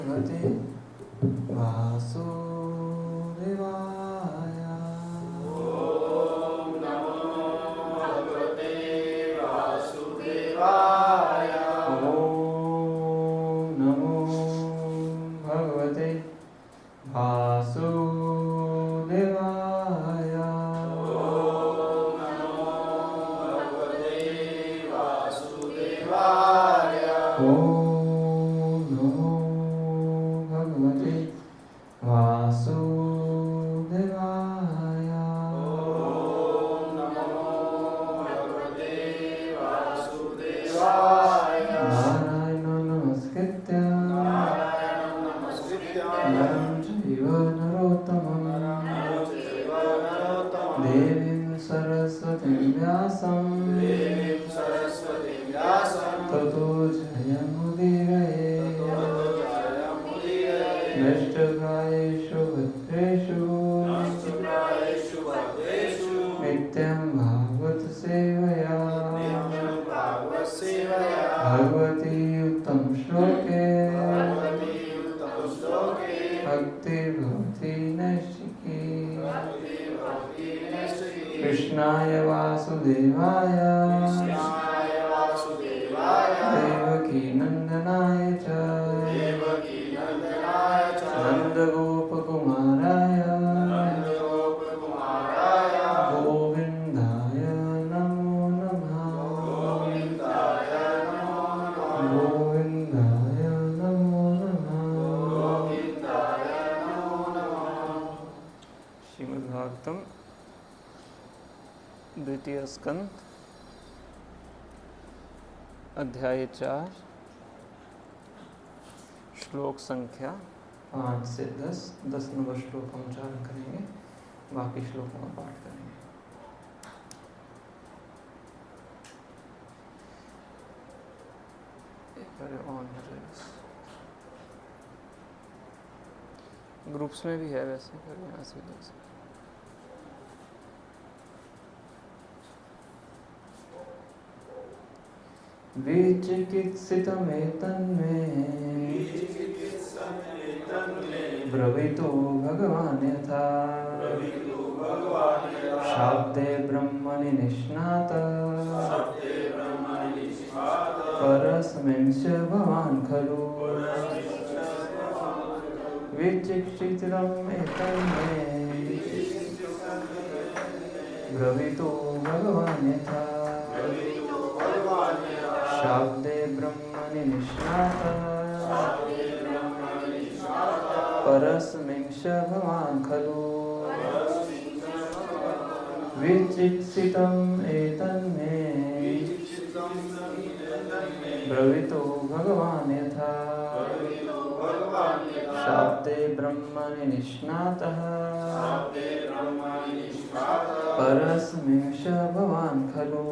भगवते वासुदेवाय। ओम नमो भगवते वासुदेवाय। ओम नमो भगवते वासुदेवाय। ओम नमो भगवते वासुदेवाय। ओम नमो भगवते वासुदेवाय। ओम नमो भगवते वासुदेवाय। नारायणं नमस्कृत्य नारायणं नमस्कृत्य नरं चैव नरोत्तमं चैव नरोत्तमं देवीं सरस्वतीं व्यासं देवीं सरस्वतीं व्यासं ततो जयमुदीरये। नष्टप्रायेषु भद्रेषु नष्टप्रायेषु भद्रेषु नित्यं भागवत सेवया भागवतसेवया भगवती उत्तम श्लोके भगवती उत्तम श्लोके भक्तिर्भवति नैष्ठिकी। भक्ति नैष्ठिकी। कृष्णाय वासुदेवाय कृष्णाय वासुदेवाय देवकी नन्दनाय च देवकी नन्दनाय च नन्दगोपकुमाराय नन्दगोपकुमाराय गोविन्दाय नमो नमः। गोविन्दाय नमो नमः। गोविन्दाय नमो नमः। गोविन्दाय नमो नमः। श्रीमद्भागवतम द्वितीय स्कंद अध्याय 4 श्लोक संख्या 5 से 10 नंबर श्लोक हम उच्चारण करेंगे, बाकी श्लोकों का पाठ करेंगे। ग्रुप्स में भी है वैसे, पर यहाँ से देख सकते। विचिकित्सितमेतन्मे ब्रवीतो भगवान् यथा शाब्दे ब्रह्मणि निष्णात परस्मिंश्च भवान् खलु। विचिकित्सितमेतन्मे ब्रवीतो भगवान् यथा शाब्दे ब्रह्मणि निष्णात परस्मिंश्च भवान् खलु। विचिकित्सितम् एतन्मे ब्रवीतो भगवान् यथा शाब्दे ब्रह्मणि निष्णातः परस्मिंश्च भवान् खलु।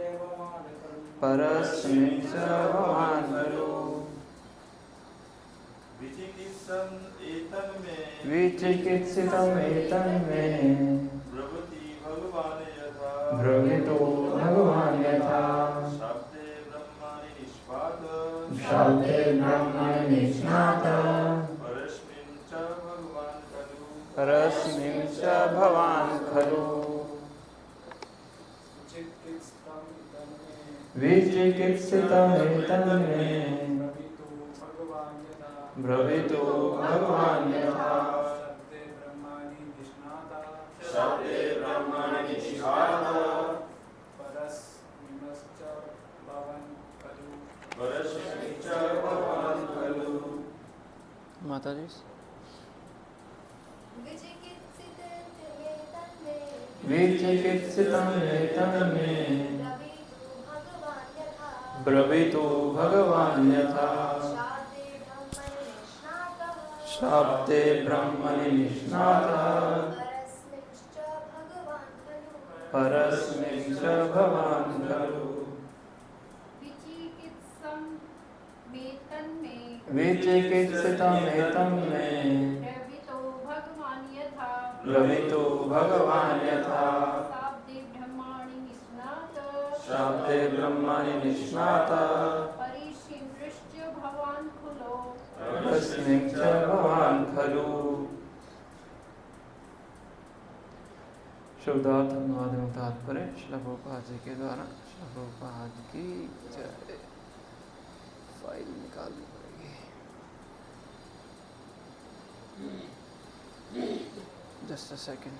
परस्मिंश्च भवान् खलु। विचिकित्सितमेतन्मे ब्रवीतो भगवान् यथा शाब्दे ब्रह्मणि निष्णात परस्मिंश्च भवान् खलु। विचिकित्सितमेतन्मे ब्रवीतो भगवान् यथा शाब्दे ब्रह्मणि निष्णात परस्मिंश्च भवान् खलु। माता जी। विचिकित्सितमेतन्मे ब्रवीतो भगवान् यथा शाब्दे ब्रह्मणि निष्णातः परस्मिंश्च भवान् खलु। विचिकित्सितमेतं मे ब्रवीतु भगवान् यथा शाब्दे ब्रह्माणि निष्णात तस्मिन् च भवान् खलु। शब्दार्थ अनुवाद एवं तात्पर्य श्रील प्रभुपाद जी के द्वारा। श्रील प्रभुपाद की जय। फाइल निकालनी पड़ेगी। Just a second.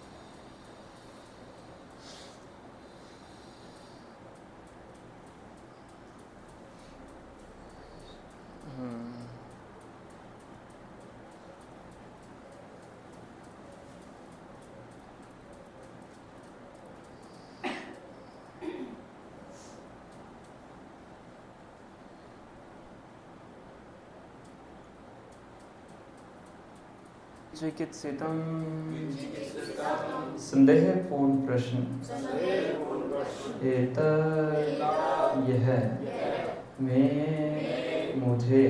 चिकित्सितम संदेहपूर्ण प्रश्न। यह मैं मुझे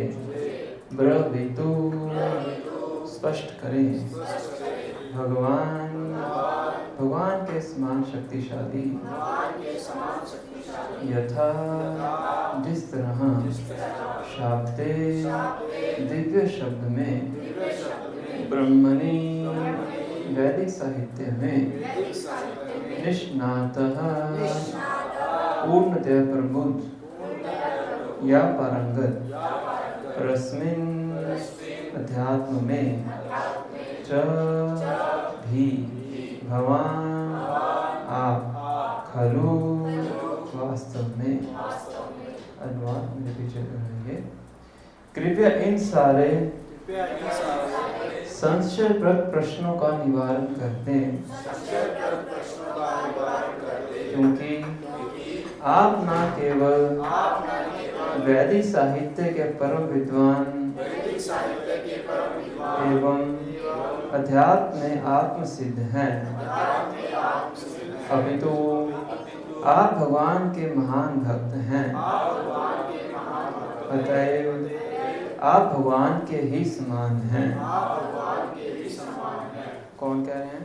ब्रवीतु स्पष्ट करें। भगवान के समान शक्तिशाली यथा जिस तरह शाब्दे दिव्य शब्द में ब्रह्मणि वैदिक साहित्य में निष्णातः पूर्णतया प्रबुद्ध या पारंगत रस्मिन् अध्यात्म में च भी भगवान आप खलु वास्तव में। अनुवाद मेरे पीछे रहेंगे। कृपया इन सारे संशयप्रद प्रश्नों का निवारण करते हैं, क्योंकि आप न केवल वैदिक साहित्य के परम विद्वान एवं अध्यात्म में आत्मसिद्ध हैं, अपितु आप भगवान के महान भक्त हैं। अतएव आप भगवान के ही समान हैं। कौन कह रहे हैं?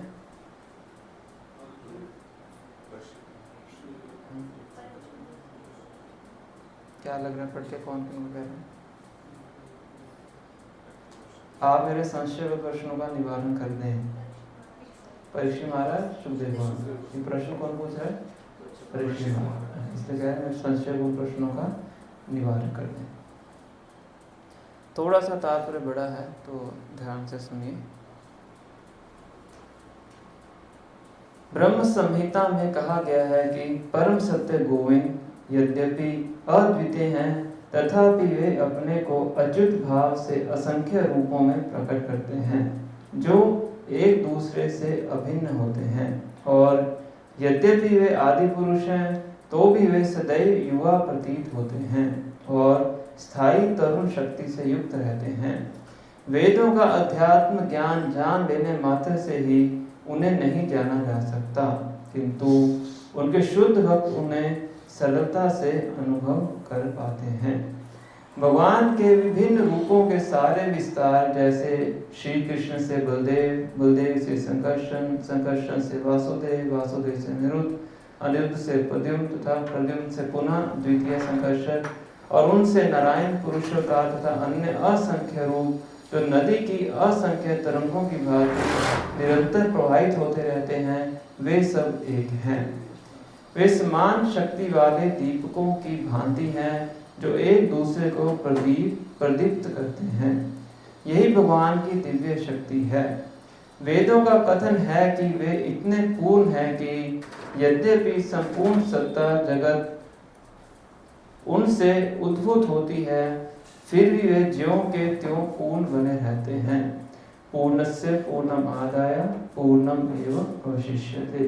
क्या लग रहा है पढ़ के? कौन कह रहे हैं? आप मेरे संशय व प्रश्नों का निवारण कर दें। परीक्षित महाराज सुखदेव। ये प्रश्न कौन पूछ रहा है? परीक्षित महाराज। इसलिए कह रहे हैं संशय व प्रश्नों का निवारण कर दें। थोड़ा सा तात्पर्य बड़ा है तो ध्यान से सुनिए। ब्रह्म संहिता में कहा गया है कि परम सत्य गोविंद यद्यपि अद्वितीय हैं, तथापि वे अपने को अच्युत भाव से असंख्य रूपों में प्रकट करते हैं, जो एक दूसरे से अभिन्न होते हैं। और यद्यपि वे आदि पुरुष हैं, तो भी वे सदैव युवा प्रतीत होते हैं और स्थायी तरुण शक्ति से युक्त रहते हैं। वेदों का अध्यात्म ज्ञान जान लेने मात्र से ही उन्हें नहीं जाना जा सकता, किंतु उनके शुद्ध भक्त उन्हें सरलता से अनुभव कर पाते हैं। भगवान के विभिन्न रूपों के सारे विस्तार, जैसे श्री कृष्ण से बलदेव, बलदेव से संकर्षण, संकर्षण से वासुदेव, वासुदेव से अनिरुद्ध, अनिरुद्ध से प्रद्युम्न तथा प्रद्युम्न से पुनः द्वितीय संकर्षण, और उनसे नारायण पुरुषों का तथा अन्य असंख्य रूप जो नदी की असंख्य तरंगों की भांति निरंतर प्रवाहित होते रहते हैं, वे सब एक हैं। वे समान शक्ति वाले दीपकों की भांति हैं, जो एक दूसरे को प्रदीप्त करते हैं। यही भगवान की दिव्य शक्ति है। वेदों का कथन है कि वे इतने पूर्ण हैं कि यद्यपि संपूर्ण सत्ता जगत उनसे उद्भूत होती है, फिर भी वे ज्यों के त्यों पूर्ण बने रहते हैं। पूर्णस्य पूर्णमादाय पूर्णम एव अवशिष्यते।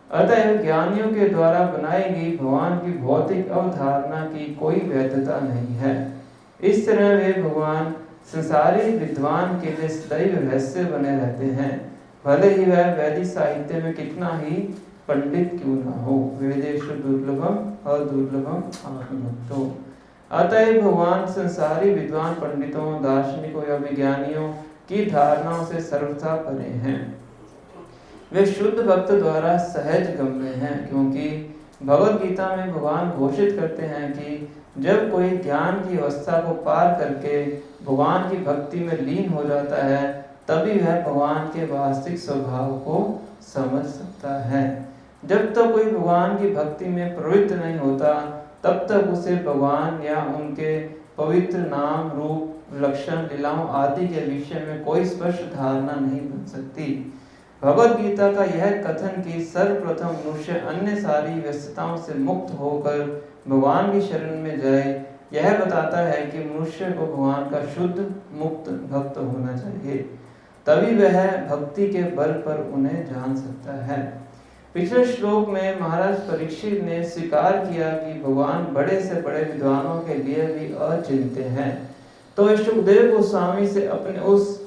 अतएव ज्ञानियों के द्वारा बनाई गई भगवान की भौतिक अवधारणा की कोई वैधता नहीं है। इस तरह वे भगवान संसारी विद्वान के लिए सदैव रहस्य बने रहते हैं, भले ही वह वैदिक साहित्य में कितना ही पंडित क्यों न हो। वेदेषु दुर्लभम अदुर्लभम आत्मभक्तो। अतएव भगवान संसारी विद्वान पंडितों, दार्शनिकों या विज्ञानियों की धारणाओं से सर्वथा परे हैं। वे शुद्ध भक्त द्वारा सहज गम्य हैं, क्योंकि भगवत गीता में भगवान घोषित करते हैं कि जब कोई ज्ञान की अवस्था को पार करके भगवान की भक्ति में लीन हो जाता है, तभी वह भगवान के वास्तविक स्वभाव को समझ सकता है। जब तक कोई भगवान की भक्ति में प्रवृत्त नहीं होता, तब तक उसे भगवान या उनके पवित्र नाम, रूप, लक्षण, लीलाओं आदि के विषय में कोई स्पष्ट धारणा नहीं बन सकती। भगवत गीता का यह कथन कि सर्वप्रथम मनुष्य अन्य सारी व्यस्तताओं से मुक्त होकर भगवान की शरण में जाए, यह बताता है कि मनुष्य को भगवान का शुद्ध मुक्त भक्त होना चाहिए, तभी वह भक्ति के बल पर उन्हें जान सकता है। पिछले श्लोक में महाराज परीक्षित ने स्वीकार किया कि भगवान बड़े से बड़े विद्वानों के लिए भी अचिंत्य हैं, तो वे सुखदेव गोस्वामी से अपने उस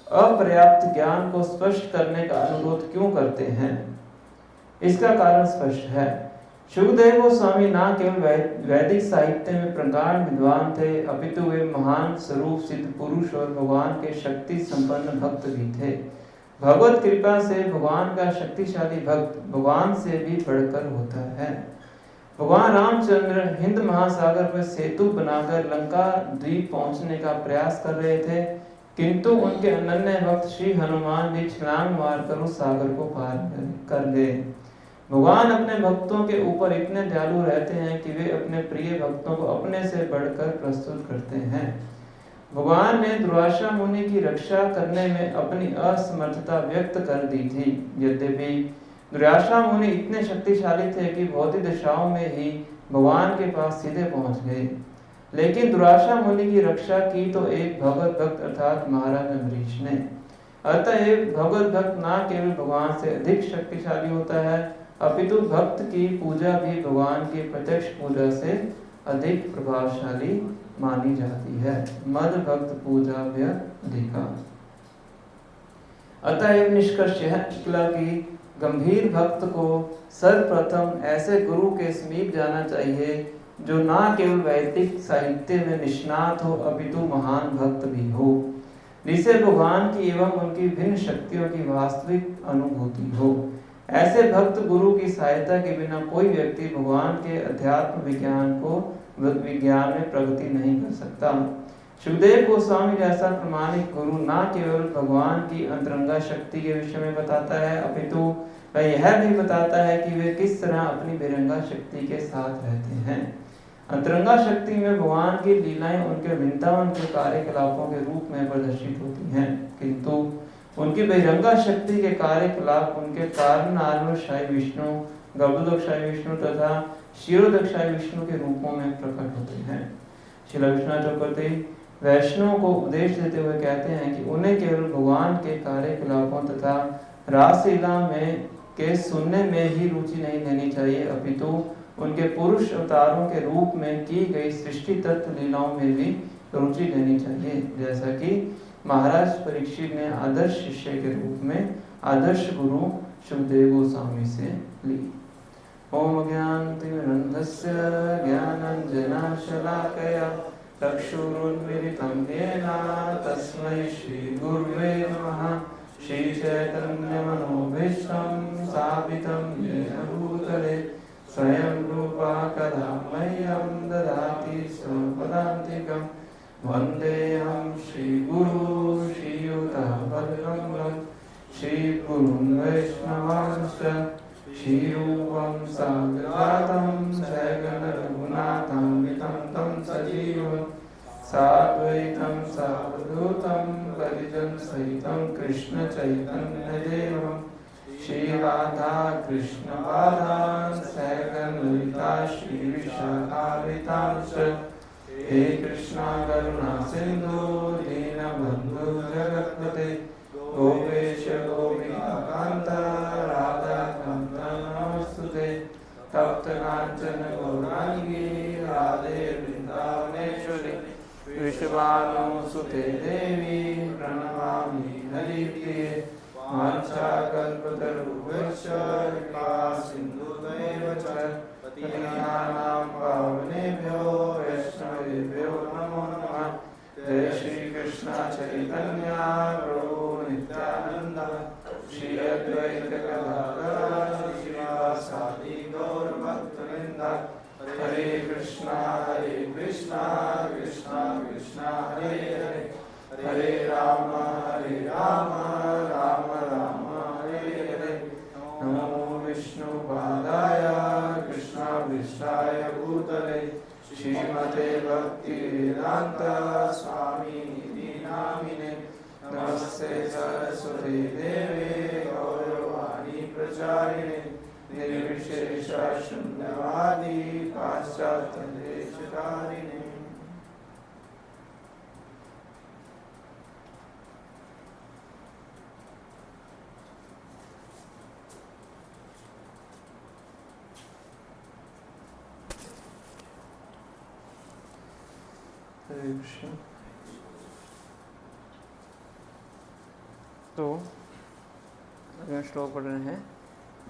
अपर्याप्त ज्ञान को स्पष्ट करने का अनुरोध क्यों करते हैं? इसका कारण स्पष्ट है। सुखदेव गोस्वामी न केवल वैदिक साहित्य में प्रगाढ़ विद्वान थे, अपितु वे महान स्वरूप सिद्ध पुरुष और भगवान के शक्ति संपन्न भक्त भी थे। भगवत कृपा से भगवान का शक्तिशाली भक्त भगवान से भी बढ़कर होता है। भगवान रामचंद्र हिंद महासागर पर सेतु बनाकर लंका द्वीप पहुंचने का प्रयास कर रहे थे, किंतु उनके अनन्य भक्त श्री हनुमान ने छलांग मारकर उस सागर को पार कर गए। भगवान अपने भक्तों के ऊपर इतने दयालु रहते हैं कि वे अपने प्रिय भक्तों को अपने से बढ़कर प्रस्तुत करते हैं। भगवान ने दुर्वासा मुनि की रक्षा करने में अपनी असमर्थता व्यक्त कर दी थी। यद्यपि दुर्वासा मुनि इतने शक्तिशाली थे कि भौतिक दशाओं में ही भगवान के पास सीधे पहुंच गए, लेकिन दुर्वासा मुनि की रक्षा की तो एक भगवत भक्त अर्थात महाराज अम्बरीश ने। अतएव भगवत भक्त न केवल भगवान से अधिक शक्तिशाली होता है, अपितु भक्त की पूजा भी भगवान की प्रत्यक्ष पूजा से अधिक प्रभावशाली मानी जाती है। मद भक्त पूजा भी अधिका। अतएव निष्कर्ष यह निकला कि गंभीर भक्त को सर्वप्रथम ऐसे गुरु के समीप जाना चाहिए जो ना केवल वैदिक साहित्य में निष्णात हो, अपितु महान भक्त भी हो, जिसे भगवान की एवं उनकी भिन्न शक्तियों की वास्तविक अनुभूति हो। ऐसे भक्त गुरु की सहायता के बिना कोई व्यक्ति भगवान के अध्यात्म विज्ञान में प्रगति नहीं कर सकता। सुखदेव गोस्वामी जैसा प्रमाणिक गुरु न केवल भगवान की अंतरंगा शक्ति के विषय में बताता है, अपितु वह यह भी बताता है कि वे किस तरह अपनी बेरंगा शक्ति के साथ रहते हैं। अंतरंगा शक्ति में भगवान की लीलाएं उनके वृंदावन के कार्यकलापों के रूप में प्रदर्शित होती हैं, किंतु उनकी बहिरंगा शक्ति के कार्यकलाप उनके कारणशाही विष्णु, गर्भोदकशाही विष्णु तथा क्षीरोदकशाही विष्णु के रूपों में प्रकट होते हैं। श्रील विश्वनाथ चक्रवर्ती वैष्णव को उपदेश देते हुए कहते हैं कि उन्हें केवल भगवान के कार्यकलापों तथा रासलीला में के सुनने में ही रुचि नहीं लेनी चाहिए, अपितु उनके पुरुष अवतारों के रूप में की गई सृष्टि तत्व लीलाओं में भी रुचि लेनी चाहिए, जैसा कि महाराज परीक्षित ने आदर्श शिष्य के रूप में आदर्श गुरु सुखदेव गोस्वामी से ली। ओम ज्ञानतिमिरन्धस्य ज्ञानाञ्जनशलाकया चक्षुरुन्मीलितं येन तस्मै श्रीगुरुवे नमः। श्रीचैतन्यमनोभीष्टं स्थापितं येन भूतले स्वयं रूपा कदा मह्यं ददाति स्वपदान्तिकम्। वन्देऽहं श्रीगुरुं श्रीयुतापदकमलं श्रीगुरुं वैष्णवांश्च श्रीरूपं साग्रजातं सहगण रघुनाथं वितं तं सजीवं साद्वैतं सावधूतं परिजन सहितं कृष्ण चैतन्य देवं श्रीराधा कृष्ण पादान् सहगण ललिता श्री विशाखान्वितांश्च। हे कृष्णा करुणा सिंधु दीनबंधु जगत्पते गोपेश गोपिकान्त राधाकान्त नमोस्तुते। तप्त कांचन गौरांगी राधे वृंदावनेश्वरी वृषभानुसुते देवी प्रणमामि हरिप्रिये। वाञ्छाकल्पतरुभ्यश्च कृपा सिन्धुभ्येव च पतितानां पावनेभ्यो वैष्णवेभ्यो कृष्णा कृष्णा कृष्णा हरे हरे हरे राम राम राम हरे हरे नमो विष्णुपादाय कृष्णाय भूतले श्रीमते भक्तिवेदांत स्वामी नामिने नमस्ते सरस्वती देवे गौरवाणी प्रचारिणे निर्विशेष शून्यवादी पाश्चात्य देशकारिणे। हरे कृष्ण। तो अगला श्लोक पढ़ रहे हैं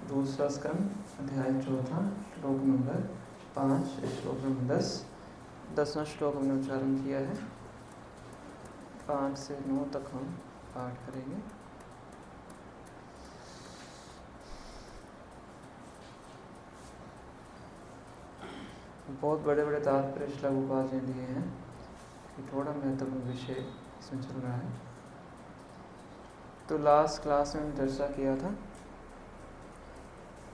दूसरा स्कंद अध्याय 4 श्लोक नंबर 5 श्लोक नंबर 10। 10वां श्लोक हमने उच्चारण किया है। 5 से 9 तक हम पाठ करेंगे। बहुत बड़े बड़े तात्पर्य श्रील प्रभुपाद ने दिए हैं कि थोड़ा महत्वपूर्ण विषय इसमें चल रहा है। तो लास्ट क्लास में चर्चा किया था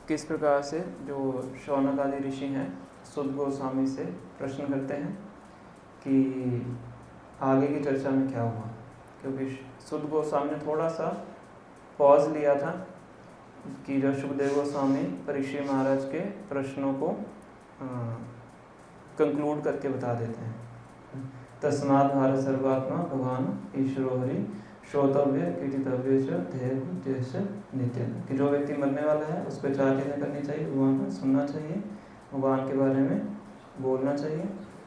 किस प्रकार से जो शौनक आदि ऋषि हैं सुद गोस्वामी से प्रश्न करते हैं कि आगे की चर्चा में क्या हुआ, क्योंकि सुद गोस्वामी ने थोड़ा सा पॉज लिया था कि जो सुखदेव गोस्वामी परीक्षित महाराज के प्रश्नों को कंक्लूड करके बता देते हैं। तस्मात् भारत सर्वात्मा भगवान ईश्वरो हरि श्रोतव्य कीर्तितव्य च ध्येय उद्देश्य नित्य। कि जो व्यक्ति मरने वाला है उस पर 4 चीज़ें करनी चाहिए। भगवान को सुनना चाहिए, भगवान के बारे में बोलना चाहिए,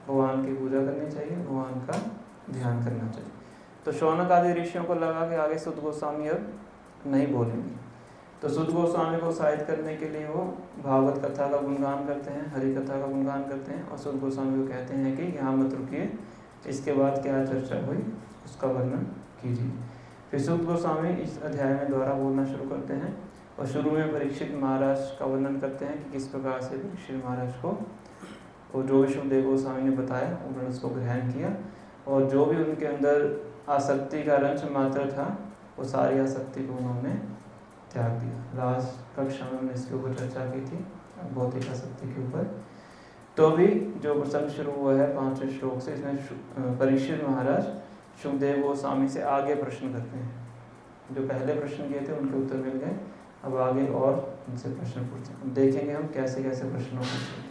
भगवान की पूजा करनी चाहिए, भगवान का ध्यान करना चाहिए। तो शौनक आदि ऋषियों को लगा कि आगे सुद गोस्वामी अब नहीं बोलेंगे, तो सुद गोस्वामी को उत्साहित करने के लिए वो भागवत कथा का गुणगान करते हैं, हरि कथा का गुणगान करते हैं और सुद गोस्वामी को कहते हैं कि यहाँ मत रुकिए, इसके बाद क्या चर्चा हुई उसका वर्णन कीजिए। फिर सुद गोस्वामी इस अध्याय में द्वारा बोलना शुरू करते हैं और शुरू में परीक्षित महाराज का वर्णन करते हैं कि किस प्रकार से परीक्षित महाराज को और जो भी सुखदेव गोस्वामी ने बताया उन्होंने उसको ग्रहण किया और जो भी उनके अंदर आसक्ति का रंच मात्र था वो सारी आसक्ति को उन्होंने त्याग दिया। लास्ट कक्षा में हमने इसके ऊपर चर्चा की थी, भौतिक आसक्ति के ऊपर। तो अभी जो प्रसंग शुरू हुआ है 5वें श्लोक से, इसमें परीक्षित महाराज सुखदेव गोस्वामी से आगे प्रश्न करते हैं। जो पहले प्रश्न किए थे उनके उत्तर मिल गए, अब आगे और उनसे प्रश्न पूछते हैं। देखेंगे हम कैसे कैसे प्रश्नों पूछेंगे।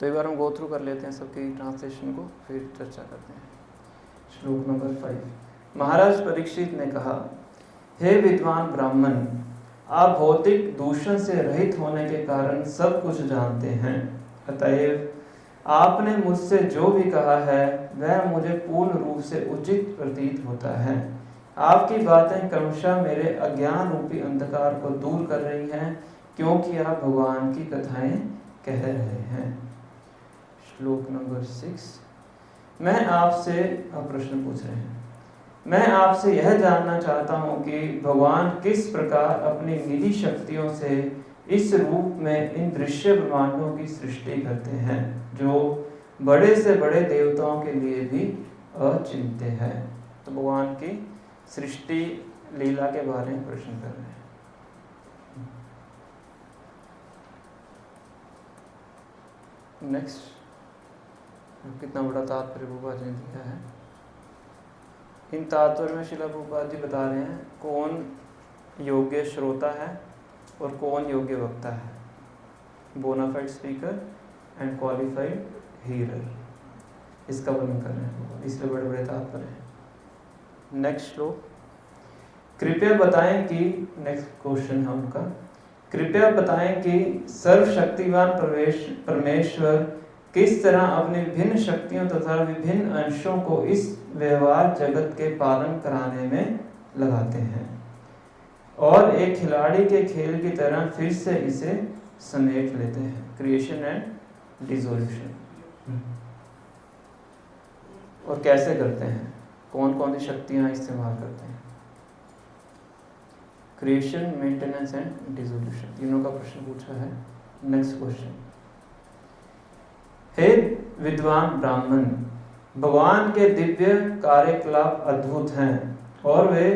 तो एक बार हम गो थ्रू कर लेते हैं सबकी ट्रांसलेशन को, फिर चर्चा करते हैं। श्लोक नंबर 5। महाराज परीक्षित ने कहा, हे विद्वान ब्राह्मण, आप भौतिक दूषण से रहित होने के कारण सब कुछ जानते हैं, अतएव आपने मुझसे जो भी कहा है वह मुझे पूर्ण रूप से उचित प्रतीत होता है। आपकी बातें क्रमशः मेरे अज्ञान रूपी अंधकार को दूर कर रही हैं, क्योंकि आप भगवान की कथाएं कह रहे हैं। श्लोक नंबर 6। मैं आपसे प्रश्न पूछ रहे हैं, मैं आपसे यह जानना चाहता हूँ कि भगवान किस प्रकार अपनी निधि शक्तियों से इस रूप में इन दृश्य ब्रह्मांडों की सृष्टि करते हैं जो बड़े से बड़े देवताओं के लिए भी अचिंत्य है। तो भगवान की सृष्टि लीला के बारे में प्रश्न कर रहे हैं। नेक्स्ट, कितना बड़ा तात्पर्य प्रभुपाद जी ने दिया है। इन तात्पर्य में श्रील प्रभुपाद जी बता रहे हैं कौन योग्य श्रोता है और कौन योग्य वक्ता है, बोनाफाइड स्पीकर एंड क्वालिफाइड हीरर, इसका वर्णन कर रहे हैं, इसलिए बड़े बड़े तात्पर्य हैं। नेक्स्ट श्लोक। कृपया बताएं कि, नेक्स्ट क्वेश्चन है उनका, कृपया बताएं कि सर्वशक्तिमान परमेश्वर किस तरह अपनी विभिन्न शक्तियों तथा विभिन्न अंशों को इस व्यवहार जगत के पालन कराने में लगाते हैं और एक खिलाड़ी के खेल की तरह फिर से इसे समेट लेते हैं। Creation and dissolution. और कैसे करते हैं, कौन कौन सी शक्तियां इस्तेमाल करते हैं। क्रिएशन, मेंटेनेंस एंड डिसोल्यूशन, तीनों का प्रश्न पूछा है। Next question. विद्वान ब्राह्मण। भगवान के दिव्य कार्यकलाप अद्भुत हैं और वे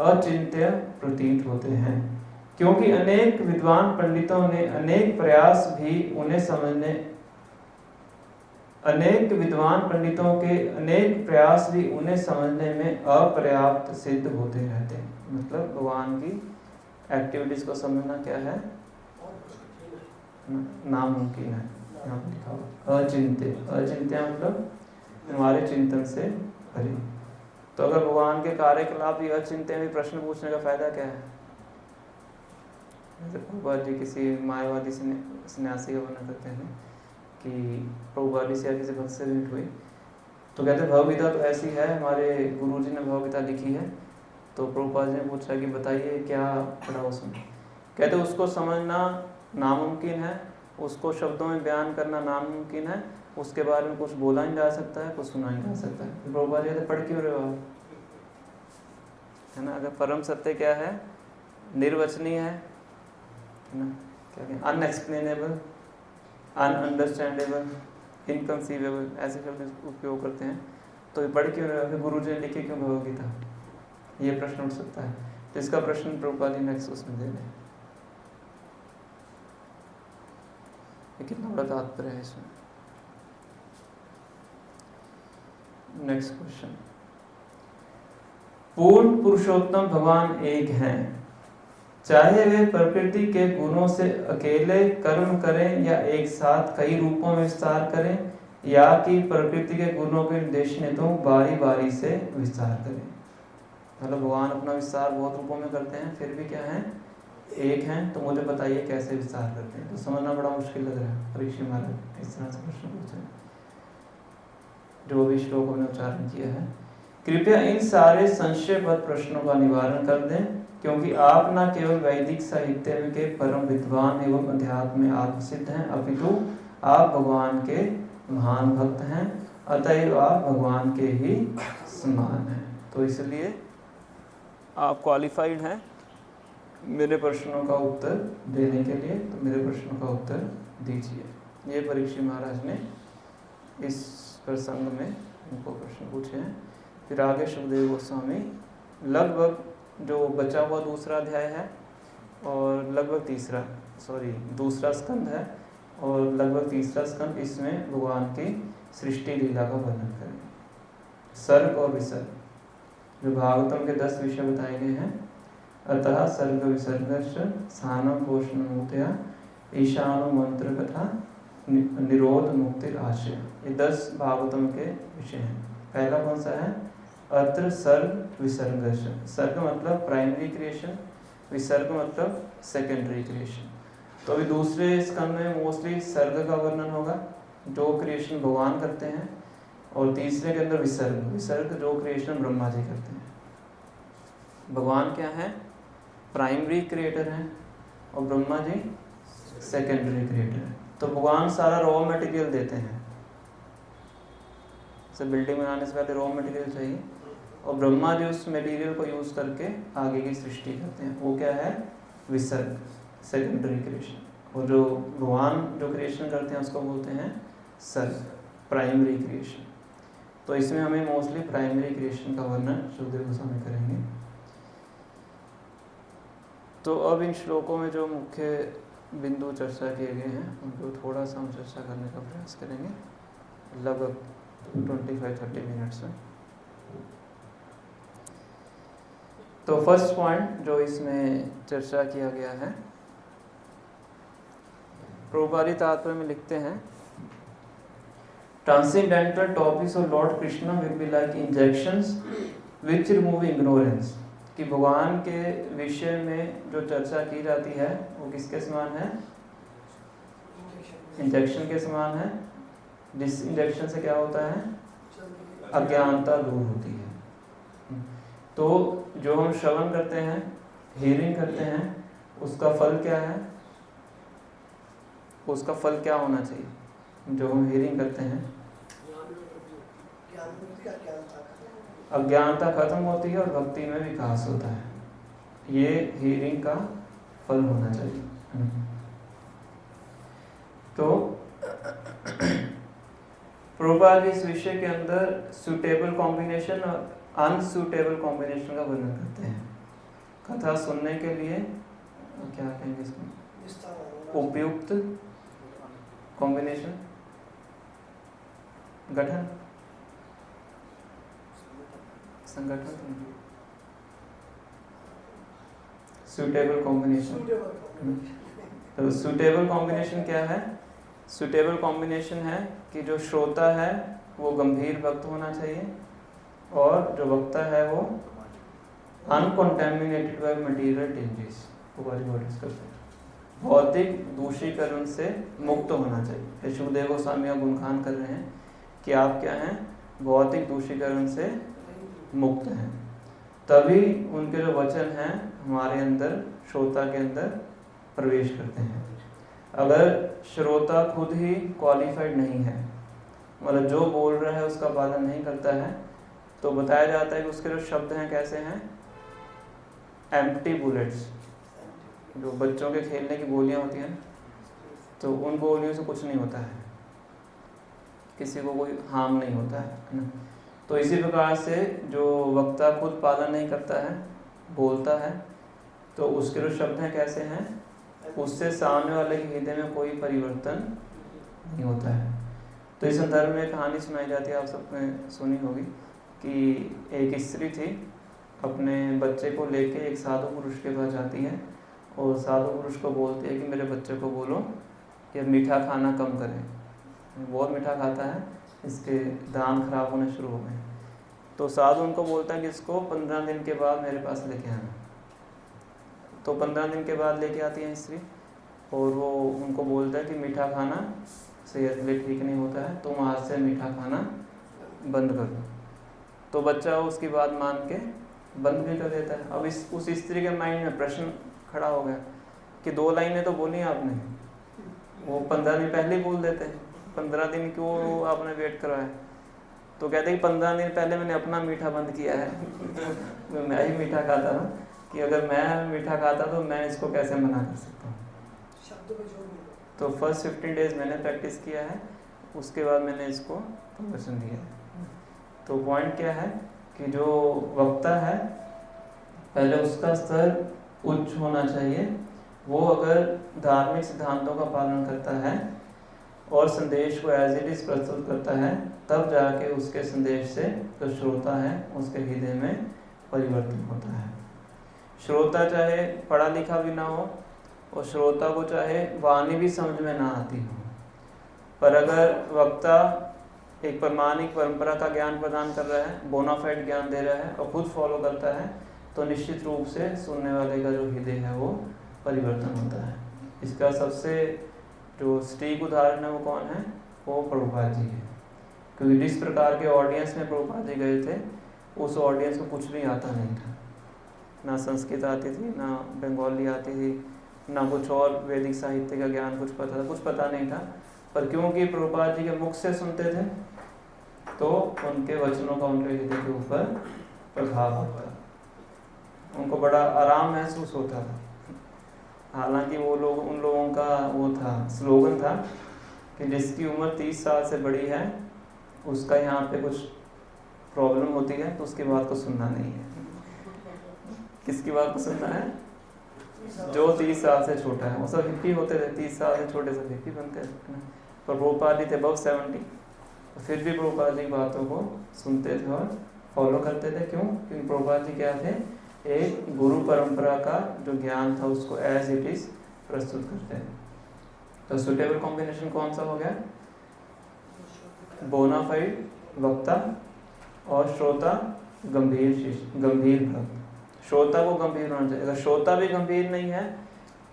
अचिंत्य प्रतीत होते हैं, क्योंकि अनेक विद्वान पंडितों ने अनेक प्रयास भी उन्हें समझने में अपर्याप्त सिद्ध होते रहते हैं। मतलब भगवान की एक्टिविटीज को समझना क्या है, नामुमकिन है। यहाँ पे लिखा हुआ अचिंत्य। अचिंत्य मतलब हमारे चिंतन से परे। तो अगर भगवान के कार्यकलाप ही अचिंत्य में प्रश्न पूछने का फायदा क्या है? जैसे प्रभुपाद जी किसी मायावादी सन्यासी का वर्णन करते हैं कि प्रभुपाद जी से या किसी भक्त से भेंट हुई तो कहते भगवगीता तो ऐसी है, हमारे गुरुजी ने भगवगीता लिखी है। तो प्रभुपाद जी ने पूछा कि बताइए क्या पढ़ा उसमें। कहते उसको समझना नामुमकिन है, उसको शब्दों में बयान करना नामुमकिन है, उसके बारे में कुछ बोला नहीं जा सकता है, कुछ सुना नहीं जा सकता है। तो प्रभुपाद जी कहते पढ़ क्यों रहे हो आप, है ना। अगर परम सत्य क्या है, निर्वचनीय है ना, क्या कहें, अनएक्सप्लेनेबल, अनअंडरस्टैंडेबल, इनकंसीवेबल, ऐसे शब्द उपयोग करते हैं। तो पढ़ क्यों रहे हो, गुरु जी ने लिखी क्यों भगवगीता, ये प्रश्न उठ सकता है। तो इसका प्रश्न प्रभुपाद जी नेक्स्ट उसमें दे रहे हैं। कितना बड़ा तात्पर्य है इसमें। नेक्स्ट क्वेश्चन, पूर्ण पुरुषोत्तम भगवान एक हैं, चाहे वे प्रकृति के गुणों से अकेले कर्म करें या एक साथ कई रूपों में विस्तार करें, या कि प्रकृति के गुणों के निर्देशन हेतु बारी बारी से विस्तार करें। मतलब भगवान अपना विस्तार बहुत रूपों में करते हैं, फिर भी क्या है, एक हैं। तो मुझे बताइए कैसे विस्तार करते हैं। तो समझना बड़ा मुश्किल लग रहा है। परीक्षित महाराज इस तरह से प्रश्न पूछे जो भी श्लोक हमने उच्चारण किया है। कृपया इन सारे संशयबद्ध प्रश्नों का निवारण कर दें, क्योंकि आप न केवल वैदिक साहित्य के परम विद्वान एवं अध्यात्म में आत्मसिद्ध हैं, अपितु आप भगवान के महान भक्त हैं, अतएव आप भगवान के ही समान हैं। तो इसलिए आप क्वालिफाइड हैं मेरे प्रश्नों का उत्तर देने के लिए। तो मेरे प्रश्नों का उत्तर दीजिए। ये परीक्षित महाराज ने इस प्रसंग में उनको प्रश्न पूछे हैं। फिर आगे सुखदेव गोस्वामी लगभग जो बचा हुआ दूसरा अध्याय है और लगभग दूसरा स्कंद है और लगभग तीसरा स्कंद, इसमें भगवान की सृष्टि लीला का वर्णन करेंगे। सर्ग और विसर्ग जो भागवतम के 10 विषय बताए गए हैं। अतः सर्ग विसर्गश्च स्थानम पोषण मुक्त्या ईशानो मंत्र कथा निरोध मुक्ति आशय, ये 10 भागवतम के विषय हैं। पहला कौन सा है, अत्र सर्ग विसर्गश्च। सर्ग मतलब प्राइमरी क्रिएशन, विसर्ग मतलब सेकेंडरी क्रिएशन। तो अभी दूसरे स्कंद में मोस्टली सर्ग का वर्णन होगा, जो क्रिएशन भगवान करते हैं, और तीसरे के अंदर विसर्ग जो क्रिएशन ब्रह्मा जी करते हैं। भगवान क्या है, प्राइमरी क्रिएटर हैं और ब्रह्मा जी सेकेंडरी क्रिएटर हैं। तो भगवान सारा रॉ मटेरियल देते हैं, जैसे बिल्डिंग बनाने से पहले रॉ मटेरियल चाहिए, और ब्रह्मा जी उस मटेरियल को यूज करके आगे की सृष्टि करते हैं। वो क्या है, विसर्ग, सेकेंडरी क्रिएशन। और जो भगवान जो क्रिएशन करते हैं उसको बोलते हैं सर्ग, प्राइमरी क्रिएशन। तो इसमें हमें मोस्टली प्राइमरी क्रिएशन का वर्णन सुखदेव गोस्वामी करेंगे। तो अब इन श्लोकों में जो मुख्य बिंदु चर्चा किए गए हैं उनको थोड़ा सा हम चर्चा करने का प्रयास करेंगे, लगभग 25-30 मिनट्स में। तो फर्स्ट पॉइंट जो इसमें चर्चा किया गया है, प्रभुपाद तात्पर्य में लिखते हैं, transcendental topics of Lord Krishna will be like injections which remove ignorance. कि भगवान के विषय में जो चर्चा की जाती है वो किसके समान है, इंजेक्शन के समान है। जिस इंजेक्शन से क्या होता है, अज्ञानता दूर होती है। तो जो हम श्रवण करते हैं, हियरिंग करते हैं, उसका फल क्या है, उसका फल क्या होना चाहिए जो हम हियरिंग करते हैं, अज्ञानता खत्म होती है और भक्ति में विकास होता है। ये हियरिंग का फल होना चाहिए। तो प्रभुपाद इस विषय के अंदर सुटेबल कॉम्बिनेशन और अनसुटेबल कॉम्बिनेशन का वर्णन करते हैं। कथा सुनने के लिए क्या कहेंगे इसको, उपयुक्त कॉम्बिनेशन, गठन, संगठन, सुटेबल कॉम्बिनेशन। तो सुटेबल कॉम्बिनेशन क्या है? सुटेबल कॉम्बिनेशन है कि जो श्रोता है वो गंभीर भक्त होना चाहिए और जो वक्ता है वो अनकंटामिनेटेड बाय मटेरियल टेंजेस, भौतिक दूषीकरण से मुक्त होना चाहिए। शुभदेव गोस्वामी का गुणगान कर रहे हैं कि आप क्या हैं, भौतिक दूषीकरण से मुक्त हैं, तभी उनके जो वचन हैं हमारे अंदर, श्रोता के अंदर प्रवेश करते हैं। अगर श्रोता खुद ही क्वालिफाइड नहीं है, मतलब जो बोल रहा है उसका पालन नहीं करता है, तो बताया जाता है कि उसके जो शब्द हैं कैसे हैं, एम्प्टी बुलेट्स, जो बच्चों के खेलने की गोलियां होती हैं, तो उन गोलियों से कुछ नहीं होता है, किसी को कोई हार्म नहीं होता है ना। तो इसी प्रकार से जो वक्ता खुद पालन नहीं करता है, बोलता है, तो उसके जो शब्द हैं कैसे हैं, उससे सामने वाले के हृदय में कोई परिवर्तन नहीं होता है। तो इस संदर्भ में कहानी सुनाई जाती है, आप सबने सुनी होगी, कि एक स्त्री थी, अपने बच्चे को लेके एक साधु पुरुष के पास जाती है और साधु पुरुष को बोलती है कि मेरे बच्चे को बोलो कि मीठा खाना कम करें, बहुत मीठा खाता है, इसके दांत खराब होने शुरू हो गए। तो साधु उनको बोलता है कि इसको 15 दिन के बाद मेरे पास लेके आना। तो 15 दिन के बाद लेके आती है स्त्री, और वो उनको बोलता है कि मीठा खाना सेहत के लिए ठीक नहीं होता है, तुम आज से मीठा खाना बंद कर दो। तो बच्चा उसकी बात मान के बंद भी कर देता है। अब उस स्त्री के माइंड में प्रश्न खड़ा हो गया कि 2 लाइनें तो बोली आपने, वो 15 दिन पहले ही बोल देते हैं, 15 दिन क्यों आपने वेट करवाया? तो कहते हैं कि 15 दिन पहले मैंने अपना मीठा बंद किया है मैं ही मीठा खाता था, कि अगर मैं मीठा खाता तो मैं इसको कैसे मना कर सकता हूँ। तो फर्स्ट 15 डेज मैंने प्रैक्टिस किया है, उसके बाद मैंने इसको प्रमोशन दिया है। तो पॉइंट क्या है कि जो वक्ता है पहले उसका स्तर उच्च होना चाहिए, वो अगर धार्मिक सिद्धांतों का पालन करता है और संदेश को एज इट इज प्रस्तुत करता है, तब जाके उसके संदेश से जो श्रोता है उसके हृदय में परिवर्तन होता है। श्रोता चाहे पढ़ा लिखा भी ना हो और श्रोता को चाहे वाणी भी समझ में ना आती हो, पर अगर वक्ता एक प्रमाणिक परंपरा का ज्ञान प्रदान कर रहा है, बोनाफाइड ज्ञान दे रहा है और खुद फॉलो करता है, तो निश्चित रूप से सुनने वाले का जो हृदय है वो परिवर्तन होता है। इसका सबसे जो सटीक उदाहरण है वो कौन है? वो प्रभुपाद जी है। क्योंकि जिस प्रकार के ऑडियंस में प्रभुपाद जी गए थे, उस ऑडियंस को कुछ भी आता नहीं था, ना संस्कृत आती थी, ना बंगाली आती थी, ना कुछ और वैदिक साहित्य का ज्ञान कुछ पता नहीं था। पर क्योंकि प्रभुपाद जी के मुख से सुनते थे, तो उनके वचनों का उनके हृदय के ऊपर प्रभाव होता, उनको बड़ा आराम महसूस होता था। हालांकि वो लोग, उन लोगों का वो था, स्लोगन था कि जिसकी उम्र 30 साल से बड़ी है उसका यहाँ पे कुछ प्रॉब्लम होती है तो उसकी बात को सुनना नहीं है। किसकी बात को सुनना है? जो 30 साल से छोटा है। वो सब हिप्पी होते थे, 30 साल से छोटे सब हिप्पी बनते थे, पर प्रभुपाद जी थे above 70, फिर भी प्रभुपाद जी की बातों को सुनते थे और फॉलो करते थे। क्यों? क्योंकि प्रभुपाद जी क्या थे? एक गुरु परंपरा का जो ज्ञान था उसको एज इट इज प्रस्तुत करते हैं। तो सुटेबल कॉम्बिनेशन कौन सा हो गया? बोनाफाइड वक्ता और श्रोता गंभीर भक्त। श्रोता को गंभीर होना चाहिए। अगर श्रोता भी गंभीर नहीं है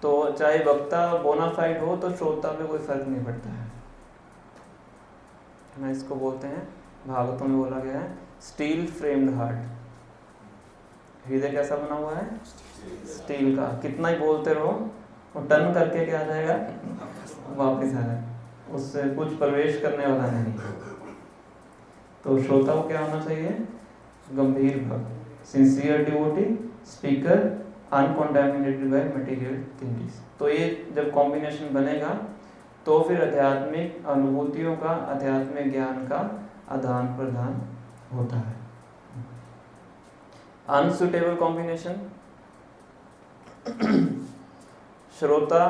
तो चाहे वक्ता बोनाफाइड हो तो श्रोता में कोई फर्क नहीं पड़ता है ना। इसको बोलते हैं, भागवतों में बोला गया है, स्टील फ्रेम्ड हार्ट। हृदय कैसा बना हुआ है? स्टील का। कितना ही बोलते रहो वो टर्न करके क्या आ जाएगा? वापस आ जाएगा, उससे कुछ प्रवेश करने वाला नहीं। तो श्रोता को क्या होना चाहिए? गंभीर भक्त, sincere devotee, speaker, uncontaminated by material things. तो ये जब कॉम्बिनेशन बनेगा तो फिर आध्यात्मिक अनुभूतियों का, आध्यात्मिक ज्ञान का आदान प्रदान होता है। अनसुटेबल कॉम्बिनेशन, श्रोता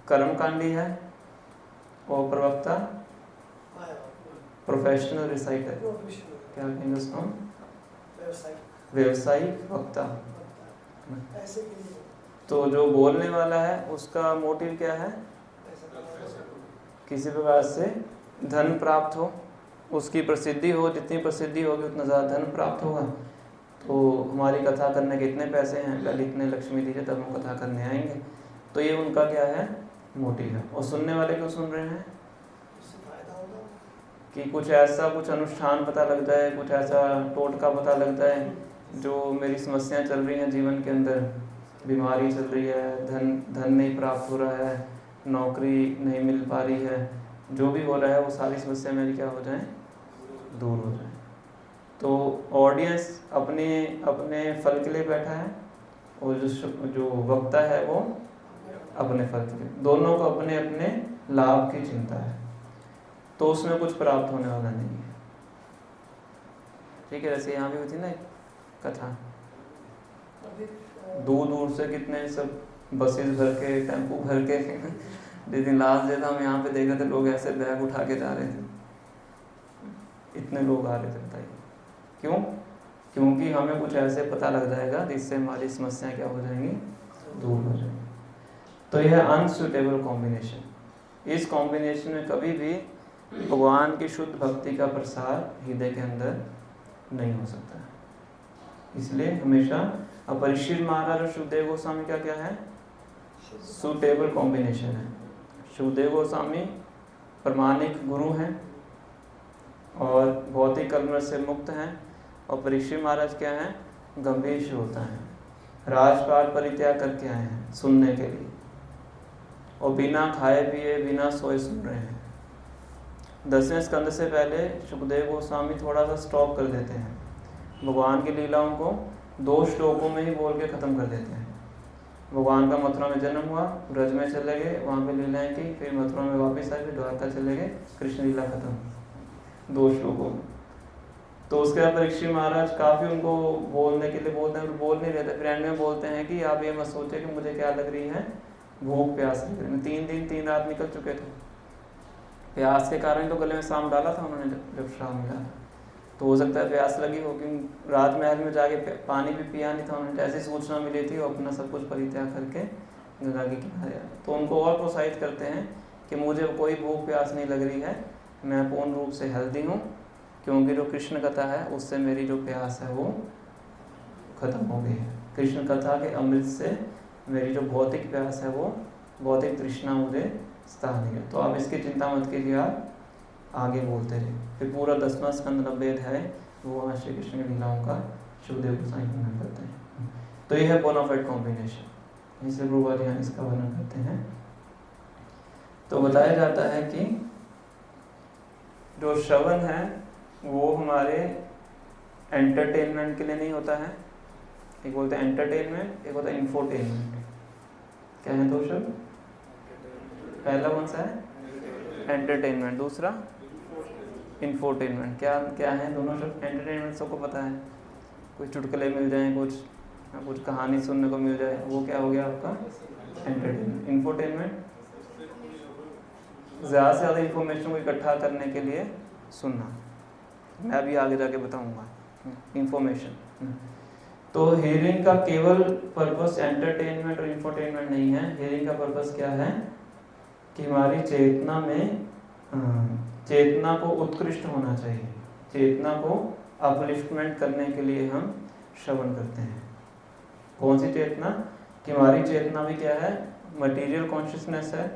कर्मकांडी है और प्रवक्ता प्रोफेशनल रिसाइटर, क्या कहेंगे उसको, व्यवसायिक वक्ता। तो जो बोलने वाला है उसका मोटिव क्या है, किसी प्रकार से धन प्राप्त हो, उसकी प्रसिद्धि हो, जितनी प्रसिद्धि होगी उतना ज़्यादा धन प्राप्त होगा। तो हमारी कथा करने के इतने पैसे हैं, कल इतने लक्ष्मी दीजिए तब हम कथा करने आएंगे। तो ये उनका क्या है, मोटिव है। और सुनने वाले क्यों सुन रहे हैं, कि कुछ ऐसा, कुछ अनुष्ठान पता लगता है, कुछ ऐसा टोटका पता लगता है जो मेरी समस्याएं चल रही हैं जीवन के अंदर, बीमारी चल रही है, धन नहीं प्राप्त हो रहा है, नौकरी नहीं मिल पा रही है, जो भी हो रहा है वो सारी समस्या मेरी क्या हो जाए, दूर हो जाए। तो ऑडियंस अपने फल के लिए बैठा है और जो वक्ता है वो अपने फल के लिए, दोनों को अपने अपने लाभ की चिंता है। तो उसमें कुछ प्राप्त होने वाला नहीं है। ठीक है, जैसे यहाँ भी होती ना कथा, दूर दूर से कितने सब बसेस भर के, टेम्पू भर के जिस दिन लास्ट डे था हम यहाँ पे देख रहे थे, लोग ऐसे बैग उठा के जा रहे थे, इतने लोग आ रहे थे। बताइए क्यों? क्योंकि हमें कुछ ऐसे पता लग जाएगा जिससे हमारी समस्याएं क्या हो जाएंगी, दूर हो जाएंगी। तो यह अनसुटेबल कॉम्बिनेशन, इस कॉम्बिनेशन में कभी भी भगवान की शुद्ध भक्ति का प्रसार हृदय के अंदर नहीं हो सकता। इसलिए हमेशा परीक्षित महाराज और सुखदेव गोस्वामी का क्या है, सुटेबल कॉम्बिनेशन है। सुखदेव गोस्वामी प्रमाणिक गुरु हैं और भौतिक कलमश से मुक्त हैं, और परीक्षित महाराज क्या हैं, गंभीर श्रोता हैं, राजपाट परित्याग करके आए हैं सुनने के लिए, और बिना खाए पिए बिना सोए सुन रहे हैं। 10वें स्कंद से पहले सुखदेव गोस्वामी थोड़ा सा स्टॉप कर देते हैं, भगवान की लीलाओं को 2 श्लोकों में ही बोल के ख़त्म कर देते हैं। भगवान का मथुरा में जन्म हुआ, ब्रज में चले गए, वहाँ पे लीलाएं की, फिर मथुरा में वापस आए, फिर द्वारका चले गए, कृष्ण लीला खत्म 2 श्लोकों में। तो उसके बाद परीक्षित महाराज काफ़ी उनको बोलने के लिए बोलते हैं, बोल नहीं रहते, फिर एंड में बोलते हैं कि आप ये मत सोचे कि मुझे क्या लग रही है, भूख प्यास लग रही है। 3 दिन 3 रात निकल चुके थे, प्यास के कारण तो गले में सांप डाला था उन्होंने जब शाम मिला, तो हो सकता है प्यास लगी हो, क्योंकि रात महल में जाके पानी भी पिया नहीं था उन्होंने, जैसी सूचना मिली थी वो अपना सब कुछ परित्याग करके गंगा के किनारे आए। तो उनको और प्रोत्साहित करते हैं कि मुझे कोई भूख प्यास नहीं लग रही है, मैं पूर्ण रूप से हेल्दी हूँ, क्योंकि जो कृष्ण कथा है उससे मेरी जो प्यास है वो खत्म हो गई है। कृष्ण कथा के अमृत से मेरी जो भौतिक प्यास है, वो भौतिक तृष्णा मुझे स्थान नहीं है। तो आप इसकी चिंता मत कीजिए, आप आगे बोलते रहे। फिर पूरा 10वां स्कंद 90 अध्याय वो वहाँ श्री कृष्ण की लीलाओं का सुखदेव गोस्वामी वर्णन करते हैं। तो यह है बोनाफाइड कॉम्बिनेशन, इसे प्रभुपाद यहाँ इसका वर्णन करते हैं। तो बताया जाता है कि जो श्रवण है वो हमारे एंटरटेनमेंट के लिए नहीं होता है। एक बोलते हैं एंटरटेनमेंट, एक होता है इंफोटेनमेंट। क्या है 2 शब्द? पहला कौन सा है? एंटरटेनमेंट, दूसरा इंफोटेनमेंट। क्या है दोनों शब्द? एंटरटेनमेंट सबको पता है, कुछ चुटकुले मिल जाएं, कुछ कहानी सुनने को मिल जाए, वो क्या हो गया आपका एंटरटेनमेंट। इंफोटेनमेंट ज़्यादा से ज़्यादा इंफॉर्मेशन को इकट्ठा करने के लिए सुनना, मैं अभी आगे जाके बताऊंगा इंफॉर्मेशन। तो हियरिंग का केवल पर्पस एंटरटेनमेंट और इंफोटेनमेंट नहीं है। हियरिंग का पर्पस क्या है कि हमारी चेतना में चेतना को उत्कृष्ट होना चाहिए, चेतना को अपलिफ्टमेंट करने के लिए हम श्रवण करते हैं। कौन सी चेतना? कि हमारी चेतना भी क्या है, मटेरियल कॉन्शियसनेस है।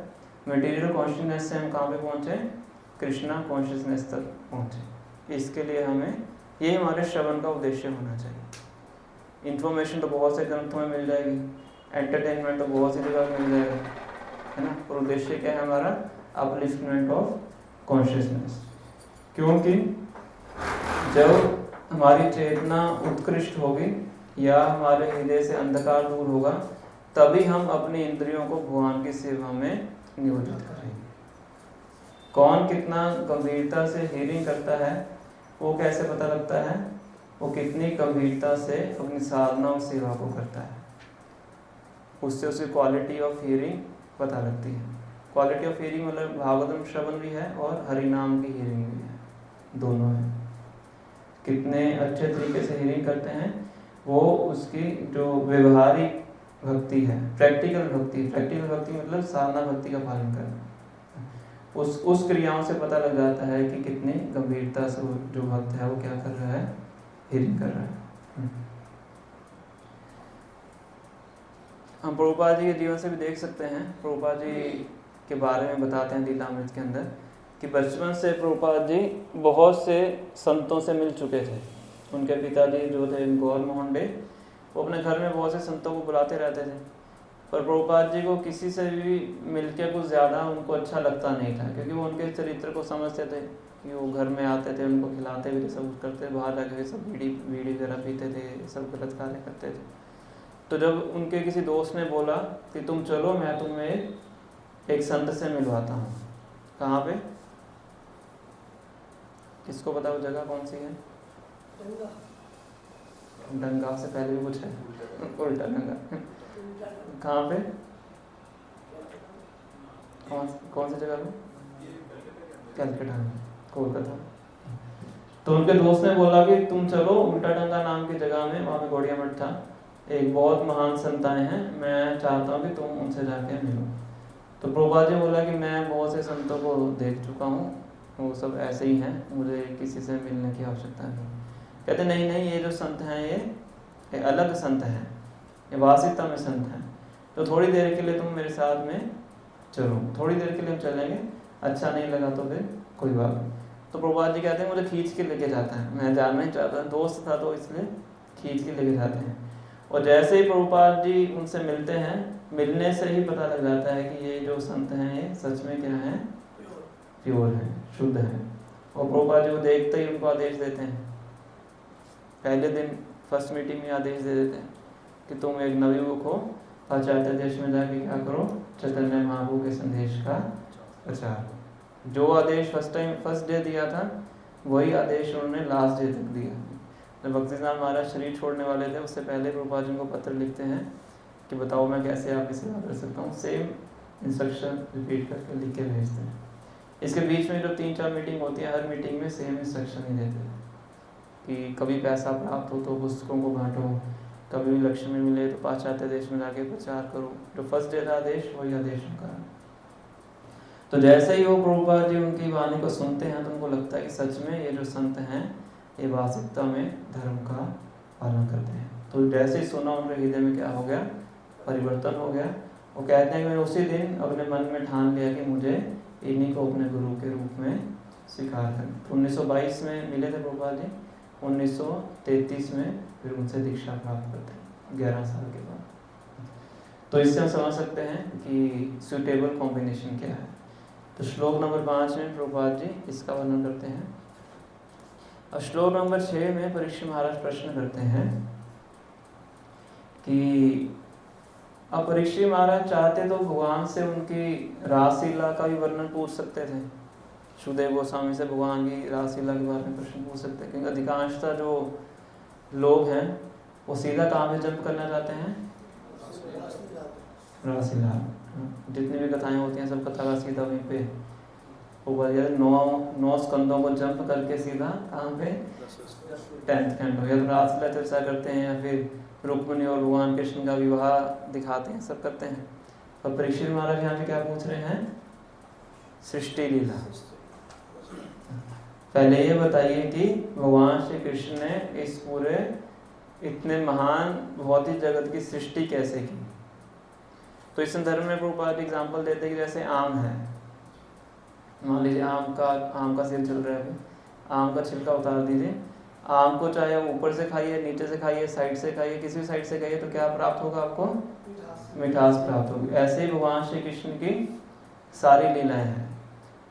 मटेरियल कॉन्शियसनेस से हम कहाँ पे पहुँचे? कृष्णा कॉन्शियसनेस तक पहुँचे। इसके लिए हमें ये हमारे श्रवण का उद्देश्य होना चाहिए। इन्फॉर्मेशन तो बहुत से ग्रंथों में मिल जाएगी, एंटरटेनमेंट तो बहुत सी जगह मिल जाएगा, है ना। और उद्देश्य क्या है हमारा? Upliftment of consciousness. क्योंकि जब हमारी चेतना उत्कृष्ट होगी या हमारे हृदय से अंधकार दूर होगा, तभी हम अपनी इंद्रियों को भगवान की सेवा में नियोजित करेंगे। कौन कितना गंभीरता से हीयरिंग करता है वो कैसे पता लगता है? वो कितनी गंभीरता से अपनी साधना और सेवा को करता है, उससे उसकी क्वालिटी ऑफ हीयरिंग पता लगती है। क्वालिटी ऑफ हीयरिंग मतलब भागवतम श्रवण भी है और हरिनाम की हीयरिंग भी है, दोनों है। कितने अच्छे तरीके से हीयरिंग करते हैं वो उसकी जो व्यवहारिक भक्ति है, प्रैक्टिकल भक्ति मतलब साधना भक्ति का पालन करना, उस क्रियाओं से पता लग जाता है कि कितनी गंभीरता से वो जो भक्त है वो क्या कर रहा है, हीयरिंग कर रहा है। हम प्रभुपाद जी के जीवन से भी देख सकते हैं। प्रभुपाद जी के बारे में बताते हैं लीलामृत के अंदर कि बचपन से प्रभुपाद जी बहुत से संतों से मिल चुके थे। उनके पिताजी जो थे गौर मोहन डे, वो अपने घर में बहुत से संतों को बुलाते रहते थे, पर प्रभुपाद जी को किसी से भी मिलके कुछ ज़्यादा उनको अच्छा लगता नहीं था, क्योंकि वो उनके चरित्र को समझते थे कि वो घर में आते थे, उनको खिलाते भी थे, सब कुछ करते थे, बाहर जाके सब बीड़ी वगैरह पीते थे, सब गलत कार्य करते थे। तो जब उनके किसी दोस्त ने बोला कि तुम चलो मैं तुम्हें एक संत से मिलवाता हूँ, कहाँ पे, किसको पता वो जगह कौन सी है? डंगा से पहले भी कुछ है, उल्टा डंगा। कहाँ पे, कौन सी जगह पे? कलकत्ता में, कोलकाता। तो उनके दोस्त ने बोला कि तुम चलो उल्टा डंगा नाम की जगह में, वहाँ पे गौड़िया मठ था, एक बहुत महान संत आए हैं, मैं चाहता हूँ कि तुम उनसे जाके मिलो। तो प्रभुपाद जी बोला कि मैं बहुत से संतों को देख चुका हूँ, वो सब ऐसे ही हैं, मुझे किसी से मिलने की आवश्यकता नहीं। कहते नहीं, ये जो संत हैं ये अलग संत हैं, ये वास्तविकता में संत हैं, तो थोड़ी देर के लिए तुम मेरे साथ में चलो, थोड़ी देर के लिए हम चलेंगे, अच्छा नहीं लगा तो फिर कोई बात नहीं। तो प्रभुपाद जी कहते हैं मुझे खींच के लेके जाता है, मैं जाना ही चाहता, दोस्त था तो इसलिए खींच के लेके जाते हैं। और जैसे ही प्रभुपाद जी उनसे मिलते हैं, मिलने से ही पता लग जाता है कि ये जो संत हैं ये सच में क्या है, प्योर है, शुद्ध है। और प्रभुपाद जी को देखते ही उनको आदेश देते हैं, पहले दिन फर्स्ट मीटिंग में आदेश दे देते हैं कि तुम एक नवयुवक हो, पाश्चात्य देश में जाके क्या करो, चैतन्य महाप्रभु के संदेश का प्रचार। जो आदेश फर्स्ट डे दिया था वही आदेश उन्होंने लास्ट डे तक दिया। जब भक्तिसिद्धांत महाराज शरीर छोड़ने वाले थे उससे पहले प्रभुपाद जी को पत्र लिखते हैं कि बताओ मैं कैसे आपकी सेवा कर सकता हूँ, सेम इंस्ट्रक्शन रिपीट करके लिख के भेजते हैं। इसके बीच में जो 3-4 मीटिंग होती है, हर मीटिंग में सेम इंस्ट्रक्शन ही देते हैं कि कभी पैसा प्राप्त हो तो पुस्तकों को बांटो, कभी भी लक्ष्मी मिले तो पाश्चात्य देश में जाके प्रचार करो। जो फर्स्ट डे था आदेश वही आदेश उनका। तो जैसे ही वो प्रभुपाद जी उनकी वाणी को सुनते हैं तो उनको लगता है कि सच में ये जो संत हैं ये वास्तविकता में धर्म का पालन करते हैं। तो जैसे ही सुना उनके हृदय में क्या हो गया, परिवर्तन हो गया। वो कहते हैं कि मैंने उसी दिन अपने मन में ठान लिया कि मुझे इन्हीं को अपने गुरु के रूप में स्वीकार करें। तो 1922 में मिले थे प्रभुपाद जी, 1933 में फिर उनसे दीक्षा प्राप्त करते हैं 11 साल के बाद। तो इससे हम समझ सकते हैं कि सुटेबल कॉम्बिनेशन क्या है। तो श्लोक नंबर 5 में प्रभुपाद जी इसका वर्णन करते हैं। और श्लोक नंबर 6 में परीक्षित महाराज प्रश्न करते हैं कि अब परीक्षित महाराज चाहते तो भगवान से उनकी रासलीला का भी वर्णन पूछ सकते थे, सुखदेव गोस्वामी से भगवान की रासलीला के बारे में प्रश्न पूछ सकते हैं, क्योंकि अधिकांशतः जो लोग हैं वो सीधा कहाँ में जंप करना चाहते हैं, रासलीला। जितनी भी कथाएं होती हैं सब कथा का सीधा वहीं पे ऊपर 9 स्कंदों को जंप करके सीधा कहाँ पे 10th कैंट हो, या तो रासलीला चर्चा करते हैं या फिर रुक्मिणी और भगवान कृष्ण का विवाह दिखाते हैं, सब करते हैं। और परीक्षित महाराज यहाँ पे क्या पूछ रहे हैं, सृष्टि लीला। पहले ये बताइए कि भगवान श्री कृष्ण ने इस पूरे इतने महान भौतिक जगत की सृष्टि कैसे की। तो इस संदर्भ में प्रभुपाद एग्जाम्पल देते हैं कि जैसे आम है, मान लीजिए आम का सीजन चल रहा है, आम का छिलका उतार दीजिए, आम को चाहे ऊपर से खाइए, नीचे से खाइए, साइड से खाइए, किसी भी साइड से खाइए, तो क्या प्राप्त होगा आपको, मिठास प्राप्त होगी। ऐसे ही भगवान श्री कृष्ण की सारी लीलाएं हैं।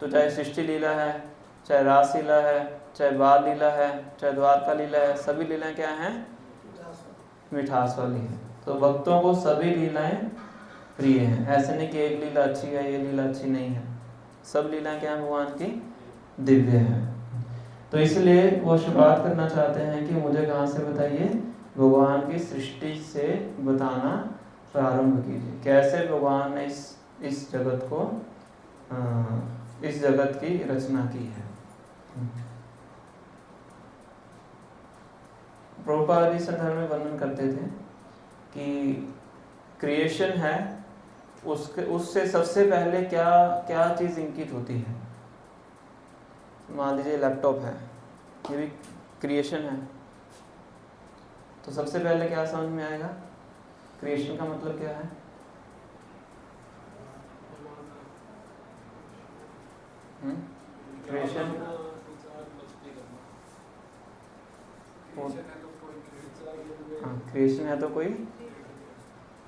तो चाहे सृष्टि लीला है, चाहे रास लीला है, चाहे बाल लीला है, चाहे द्वारका लीला है, सभी लीलाएं क्या हैं, मिठास वाली है। तो भक्तों को सभी लीलाएं प्रिय हैं। ऐसे नहीं कि एक लीला अच्छी है ये लीला अच्छी नहीं है, सब लीलाएं क्या है भगवान की दिव्य है। तो इसलिए वो शुरुआत करना चाहते हैं कि मुझे कहाँ से बताइए, भगवान की सृष्टि से बताना प्रारंभ कीजिए, कैसे भगवान ने इस जगत को इस जगत की रचना की है। प्रभुपाद जी संदर्भ में वर्णन करते थे कि क्रिएशन है, उससे सबसे पहले क्या क्या चीज़ इंकित होती है। मान लीजिए लैपटॉप है, ये भी क्रिएशन है, तो सबसे पहले क्या समझ में आएगा, क्रिएशन का मतलब क्या है? क्रिएशन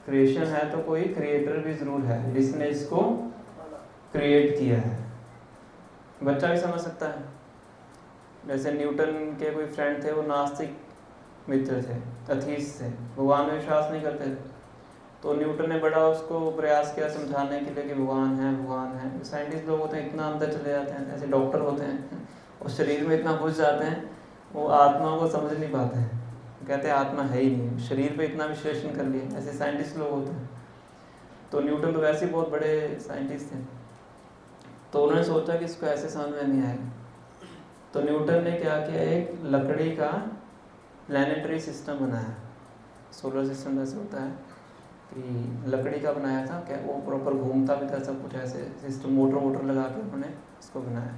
क्रिएशन है तो कोई क्रिएटर भी जरूर है जिसने इसको क्रिएट किया है। बच्चा भी समझ सकता है। जैसे न्यूटन के कोई फ्रेंड थे, वो नास्तिक मित्र थे, अथीस्ट थे, भगवान में विश्वास नहीं करते थे। तो न्यूटन ने बड़ा उसको प्रयास किया समझाने के लिए कि भगवान है। साइंटिस्ट लोग होते हैं इतना अंदर चले जाते हैं, ऐसे डॉक्टर होते हैं, और शरीर में इतना घुस जाते हैं, वो आत्मा को समझ नहीं पाते हैं, कहते हैं आत्मा है ही नहीं, शरीर पे इतना विश्लेषण कर लिया। ऐसे साइंटिस्ट लोग होते हैं। तो न्यूटन तो वैसे ही बहुत बड़े साइंटिस्ट थे, तो उन्होंने सोचा कि इसको ऐसे समझ में नहीं आएगा। तो न्यूटन ने क्या किया, एक लकड़ी का प्लैनेटरी सिस्टम बनाया। सोलर सिस्टम जैसे होता है कि लकड़ी का बनाया था, क्या वो प्रॉपर घूमता भी था, सब कुछ ऐसे सिस्टम, मोटर लगा के उन्होंने इसको बनाया।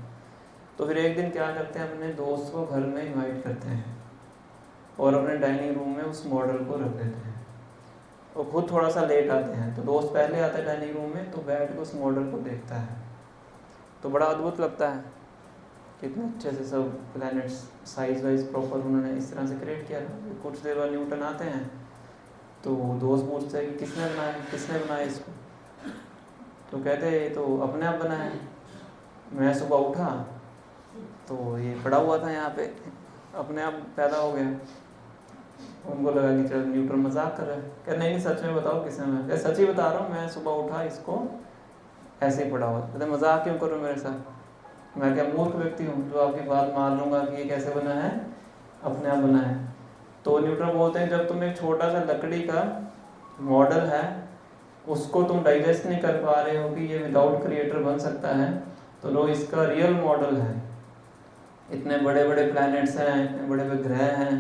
तो फिर एक दिन क्या करते हैं, अपने दोस्त को घर में इनवाइट करते हैं और अपने डाइनिंग रूम में उस मॉडल को रख देते हैं। वो खुद थोड़ा सा लेट आते हैं, तो दोस्त पहले आता है डाइनिंग रूम में, तो बैठ के उस मॉडल को देखता है। तो बड़ा अद्भुत लगता है, कितने अच्छे से सब प्लैनेट्स साइज वाइज प्रॉपर उन्होंने इस तरह से क्रिएट किया। कुछ देर बाद न्यूटन आते हैं, तो दोस्त पूछते हैं कि किसने बनाया इसको। तो कहते हैं ये तो अपने आप बना है, मैं सुबह उठा तो ये पड़ा हुआ था यहाँ पे, अपने आप पैदा हो गया। उनको लगा कि चल न्यूटन मजाक कर रहा है। कह नहीं सच में बताओ किसने बनाया। सच ही बता रहा हूँ, मैं सुबह उठा इसको ऐसे ही पड़ा हुआ। कहते मजाक क्यों करो मेरे साथ, मैं क्या मूर्ख व्यक्ति हूँ जो आपकी बात मान लूँगा कि ये कैसे बना है, अपने आप बना है। तो न्यूटन बोलते हैं जब तुम एक छोटा सा लकड़ी का मॉडल है, उसको तुम डाइजेस्ट नहीं कर पा रहे हो कि ये विदाउट क्रिएटर बन सकता है, तो लो इसका रियल मॉडल है। इतने बड़े बड़े प्लैनेट्स हैं, इतने बड़े बड़े ग्रह हैं,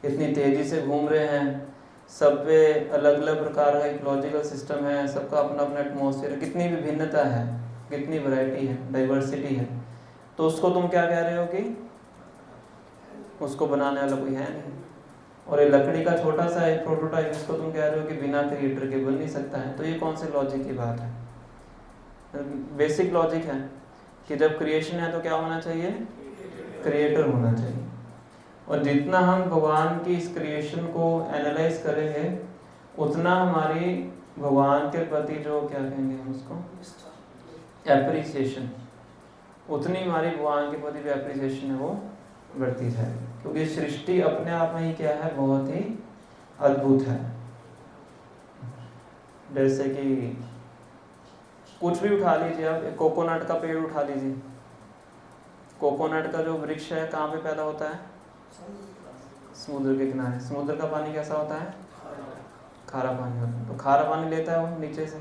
इतनी तेज़ी से घूम रहे हैं, सब पे अलग अलग प्रकार का इकोलॉजिकल सिस्टम है, सबका अपना अपना एटमॉस्फेयर, कितनी विभिन्नता है, कितनी वैरायटी है, डाइवर्सिटी है। तो उसको तुम क्या कह रहे हो कि उसको बनाने वाला कोई है नहीं, और ये लकड़ी का छोटा सा एक प्रोटोटाइप, इसको तुम कह रहे हो कि बिना क्रिएटर के बन नहीं सकता है। तो ये कौन से लॉजिक की बात है? बेसिक लॉजिक है कि जब क्रिएशन है तो क्या होना चाहिए, क्रिएटर होना चाहिए। और जितना हम भगवान की इस क्रिएशन को एनालाइज करेंगे, उतना हमारी भगवान के प्रति जो क्या कहेंगे हम उसको, एप्रिसिएशन, उतनी हमारी भगवान के प्रति जो एप्रिसिएशन है वो बढ़ती जाएगी। क्योंकि सृष्टि अपने आप में ही क्या है, बहुत ही अद्भुत है। जैसे कि कुछ भी उठा लीजिए आप, कोकोनट का पेड़ उठा लीजिए। कोकोनट का जो वृक्ष है कहाँ पे पैदा होता है, समुद्र के किनारे। समुद्र का पानी कैसा होता है, खारा पानी होता है। तो खारा पानी लेता है वो नीचे से,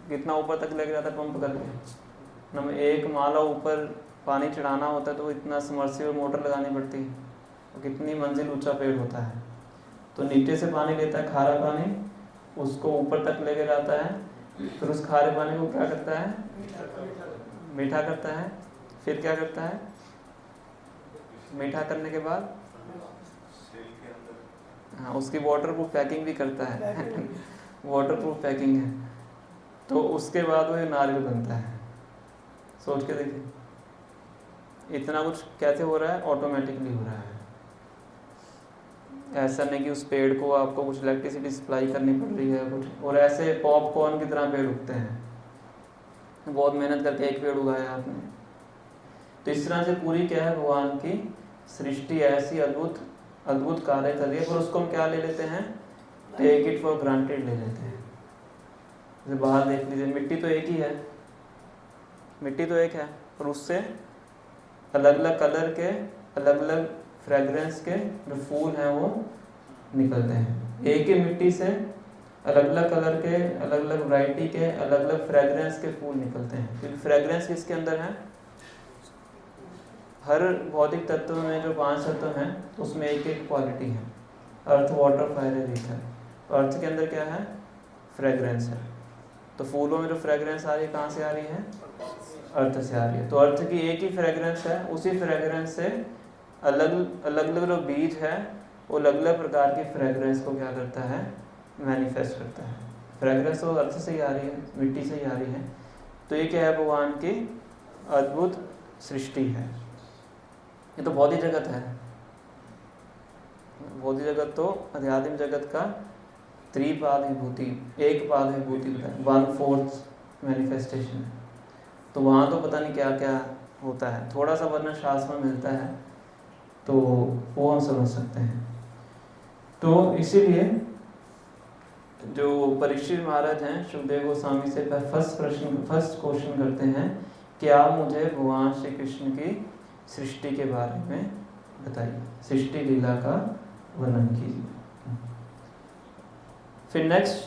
कितना ऊपर तक लेके जाता है पंप करके। नंबर एक माला ऊपर पानी चढ़ाना होता है तो इतना समर्सिबल मोटर लगानी पड़ती है, और कितनी मंजिल ऊंचा पेड़ होता है। तो नीचे से पानी लेता है खारा पानी, उसको ऊपर तक लेके जाता है, फिर उस खारे पानी को क्या करता है, मीठा करता है। फिर क्या करता है, मीठा करने के बाद हाँ उसकी वाटर प्रूफ पैकिंग भी करता है वाटर प्रूफ पैकिंग है। तो उसके बाद वो नारियल बनता है। सोच के देखिए, इतना कुछ कैसे हो रहा है, ऑटोमेटिकली हो रहा है। ऐसा नहीं कि उस पेड़ को आपको कुछ इलेक्ट्रिसिटी सप्लाई करनी पड़ रही है कुछ। और ऐसे पॉपकॉर्न की तरह पेड़ उगते हैं, बहुत मेहनत करके एक पेड़ उगाया आपने। तो इस तरह से पूरी क्या है, भगवान की सृष्टि ऐसी अद्भुत अद्भुत कार्य कर रही है, पर उसको हम क्या ले लेते हैं, टेक इट फॉर ग्रांटेड ले लेते हैं। जैसे बाहर देख लीजिए, मिट्टी तो एक ही है, मिट्टी तो एक है, और उससे अलग अलग कलर के, अलग अलग फ्रेगरेंस के जो फूल हैं वो निकलते हैं। एक ही मिट्टी से अलग अलग कलर के, अलग अलग वैरायटी के, अलग अलग फ्रेगरेंस के फूल निकलते हैं। क्योंकि फ्रेगरेंस किसके अंदर है? हर भौतिक तत्व में जो 5 तत्व हैं उसमें एक एक क्वालिटी है। अर्थ, वाटर, फायर, एयर, ईथर। अर्थ के अंदर क्या है? फ्रेगरेंस है। तो फूलों में जो फ्रेगरेंस आ रही है कहाँ से आ रही है? अर्थ से आ रही है। तो अर्थ की एक ही फ्रेगरेंस है, उसी फ्रेगरेंस से अलग अलग जो बीज है वो अलग अलग प्रकार की फ्रेगरेंस को क्या करता है? मैनिफेस्ट करता है। फ्रेगरेंस तो अर्थ से ही आ रही है, मिट्टी से ही आ रही है। तो ये क्या है? भगवान की अद्भुत सृष्टि है। ये तो भौतिक जगत है। भौतिक जगत तो आध्यात्मिक जगत का त्रिपाद विभूति, एक पाद विभूति होता है, 1/4 मैनिफेस्टेशन है। तो वहाँ तो पता नहीं क्या क्या होता है, थोड़ा सा वर्णन शास्त्र में मिलता है तो वो हम समझ सकते हैं। तो इसीलिए जो परीक्षित महाराज हैं सुखदेव गोस्वामी से फर्स्ट क्वेश्चन करते हैं कि आप मुझे भगवान श्री कृष्ण की सृष्टि के बारे में बताइए, सृष्टि लीला का वर्णन कीजिए। फिर नेक्स्ट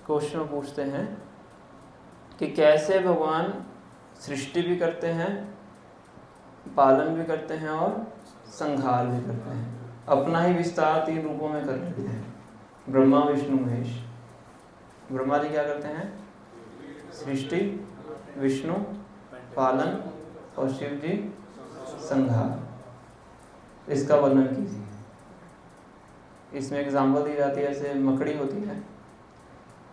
क्वेश्चन पूछते हैं कि कैसे भगवान सृष्टि भी करते हैं, पालन भी करते हैं और संहार भी करते हैं। अपना ही विस्तार 3 रूपों में कर लेते हैं, ब्रह्मा विष्णु महेश। ब्रह्मा जी क्या करते हैं? सृष्टि, विष्णु पालन और शिव जी संहार। इसका वर्णन कीजिए। इसमें एग्जाम्पल दी जाती है, जैसे मकड़ी होती है,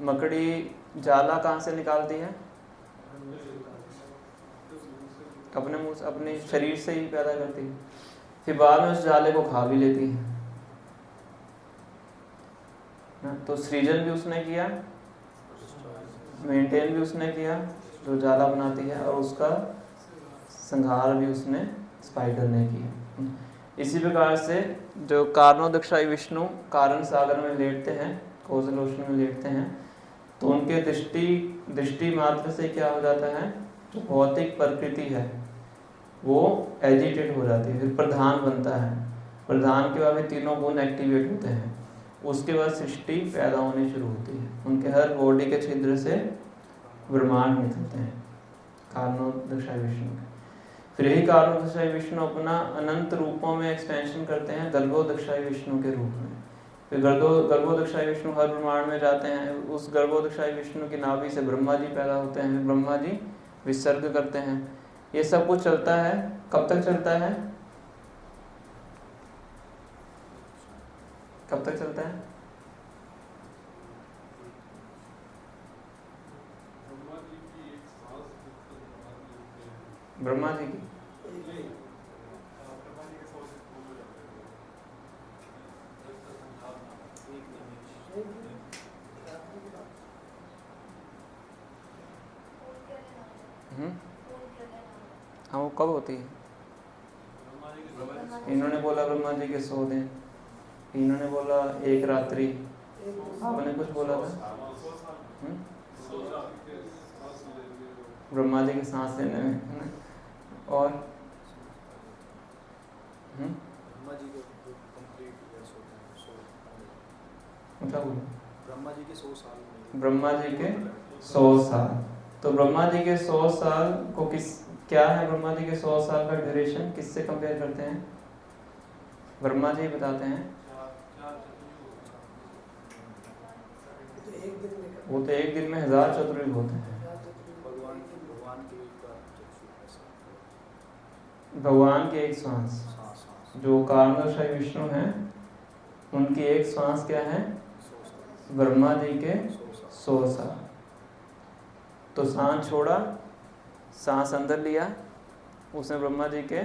मकड़ी जाला कहाँ से निकालती है? अपने मुंह से, अपने शरीर से ही पैदा करती है, फिर बाद में उस जाले को खा भी लेती है ना। तो सृजन भी उसने किया, मेंटेन भी उसने किया जो जाला बनाती है, और उसका संहार भी उसने, स्पाइडर ने किया। इसी प्रकार से जो कारणोदक्षाई विष्णु कारण सागर में लेटते हैं, कोजल ओशन में लेटते हैं, तो उनके दृष्टि मात्र से क्या हो जाता है? जो भौतिक प्रकृति है वो एजिटेट हो जाती है, फिर प्रधान बनता है। प्रधान के बाद भी 3 गुण एक्टिवेट होते हैं, उसके बाद सृष्टि पैदा होनी शुरू होती है। उनके हर बॉडी के छिद्र से ब्रह्मांड निकलते हैं कारणोदक्षाई विष्णु के। फिर यही कारणोदक्षाई विष्णु अपना अनंत रूपों में एक्सपेंशन करते हैं गर्भोदक्षाई विष्णु के रूप में। फिर गर्भोदक्षाई विष्णु हर ब्रह्मांड में जाते हैं, उस गर्भोदक्षाई विष्णु की नाभि से ब्रह्मा जी पैदा होते हैं, ब्रह्मा जी विसर्ग करते हैं। ये सब कुछ चलता है, कब तक चलता है? कब तक चलता है? ब्रह्मा जी की हाँ, वो कब होती है? इन्होंने बोला ब्रह्मा जी के 100 दिन, इन्होंने बोला 1 रात्रि, आपने कुछ बोला था? ब्रह्मा जी के सांस लेने में, और ब्रह्मा जी के 100 साल। ब्रह्मा जी के 100 साल। तो ब्रह्मा जी के 100 साल को क्या है? ब्रह्मा जी के 100 साल का ड्यूरेशन किससे कंपेयर करते हैं? ब्रह्मा जी बताते हैं वो तो एक दिन में 1000 चतुर्युग होते हैं। भगवान के एक श्वास, जो कारणोदक्षाई विष्णु हैं उनकी एक श्वास क्या है? ब्रह्मा जी के 100 साल। तो सांस छोड़ा, सांस अंदर लिया, उसमें ब्रह्मा जी के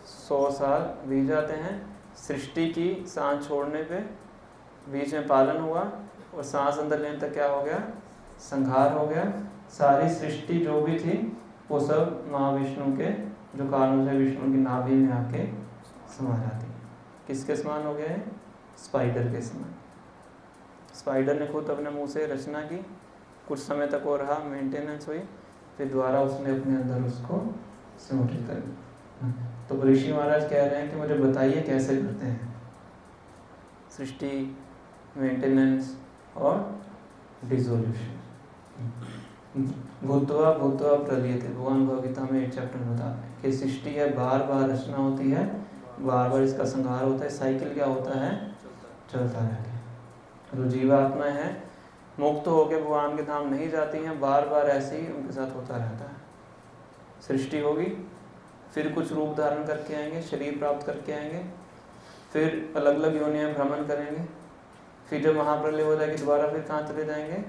100 साल बीत जाते हैं। सृष्टि की सांस छोड़ने पे बीच में पालन हुआ, और सांस अंदर लेने तक क्या हो गया? संहार हो गया। सारी सृष्टि जो भी थी वो सब महाविष्णु के, जो कारणों से विष्णु की नाभि में आके समा जाती। किसके समान हो गया है? स्पाइडर के समान। स्पाइडर ने खुद अपने मुंह से रचना की, कुछ समय तक वो रहा, मेंटेनेंस हुई, फिर दोबारा उसने अपने अंदर उसको संगठित कर दिया। तो ऋषि महाराज कह रहे हैं कि मुझे बताइए कैसे करते हैं सृष्टि, मेंटेनेंस और डिसोल्यूशन। भूतवा भूतवा प्रलीयते, भगवान भगवगीता में एक चैप्टर में बता रहे हैं कि सृष्टि है, बार बार रचना होती है, बार बार इसका संहार होता है, साइकिल क्या होता है, चलता रहता है। जो जीवात्मा है मुक्त होकर भगवान के धाम नहीं जाती हैं, बार बार ऐसे ही उनके साथ होता रहता है। सृष्टि होगी, फिर कुछ रूप धारण करके आएंगे, शरीर प्राप्त करके आएंगे, फिर अलग अलग योनियां भ्रमण करेंगे, फिर जब महाप्रलय हो जाएगी दोबारा फिर कहाँ चले जाएंगे,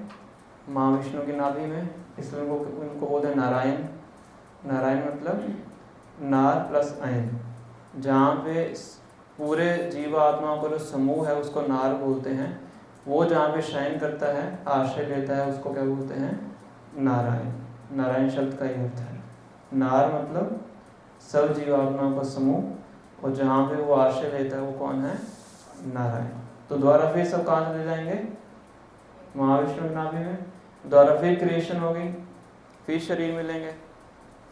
माँ विष्णु की नाभि में। इसलिए उनको बोलते हैं नारायण। नारायण मतलब नार प्लस आयन, जहाँ पे पूरे जीवात्माओं का जो समूह है उसको नार बोलते हैं। वो जहाँ पे शयन करता है, आश्रय लेता है, उसको क्या बोलते हैं, नारायण। नारायण शब्द का ही अर्थ है नार मतलब सब जीवात्माओं का समूह, और जहाँ पे वो आश्रय लेता है वो कौन है, नारायण। तो दोबारा फिर सब कहाँ चले जाएंगे, महाविष्णु नाभि में। दोबारा फिर क्रिएशन होगी, फिर शरीर मिलेंगे,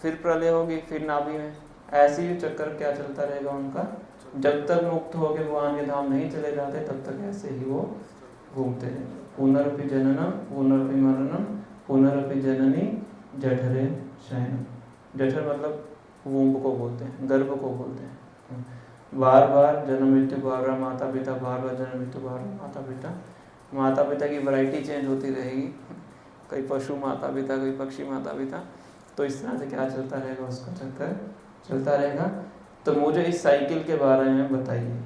फिर प्रलय होगी, फिर नाभि में। ऐसे ही चक्कर क्या चलता रहेगा उनका, जब तक मुक्त होकर भगवान के धाम नहीं चले जाते तब तक ऐसे ही वो घूमते हैं। पुनरपि जननम पुनरपि मरणम पुनरपि जननी जठरे शयनम। जठर मतलब वूम्ब को बोलते हैं, गर्भ को बोलते हैं। बार बार जन्म मृत्यु, बार बार माता पिता, बार बार जन्म मृत्यु, बार बार माता पिता। माता पिता की वैरायटी चेंज होती रहेगी, कई पशु माता पिता, कई पक्षी माता पिता। तो इस तरह से क्या चलता रहेगा, उसका चक्कर चलता रहेगा। तो मुझे इस साइकिल के बारे में बताइए,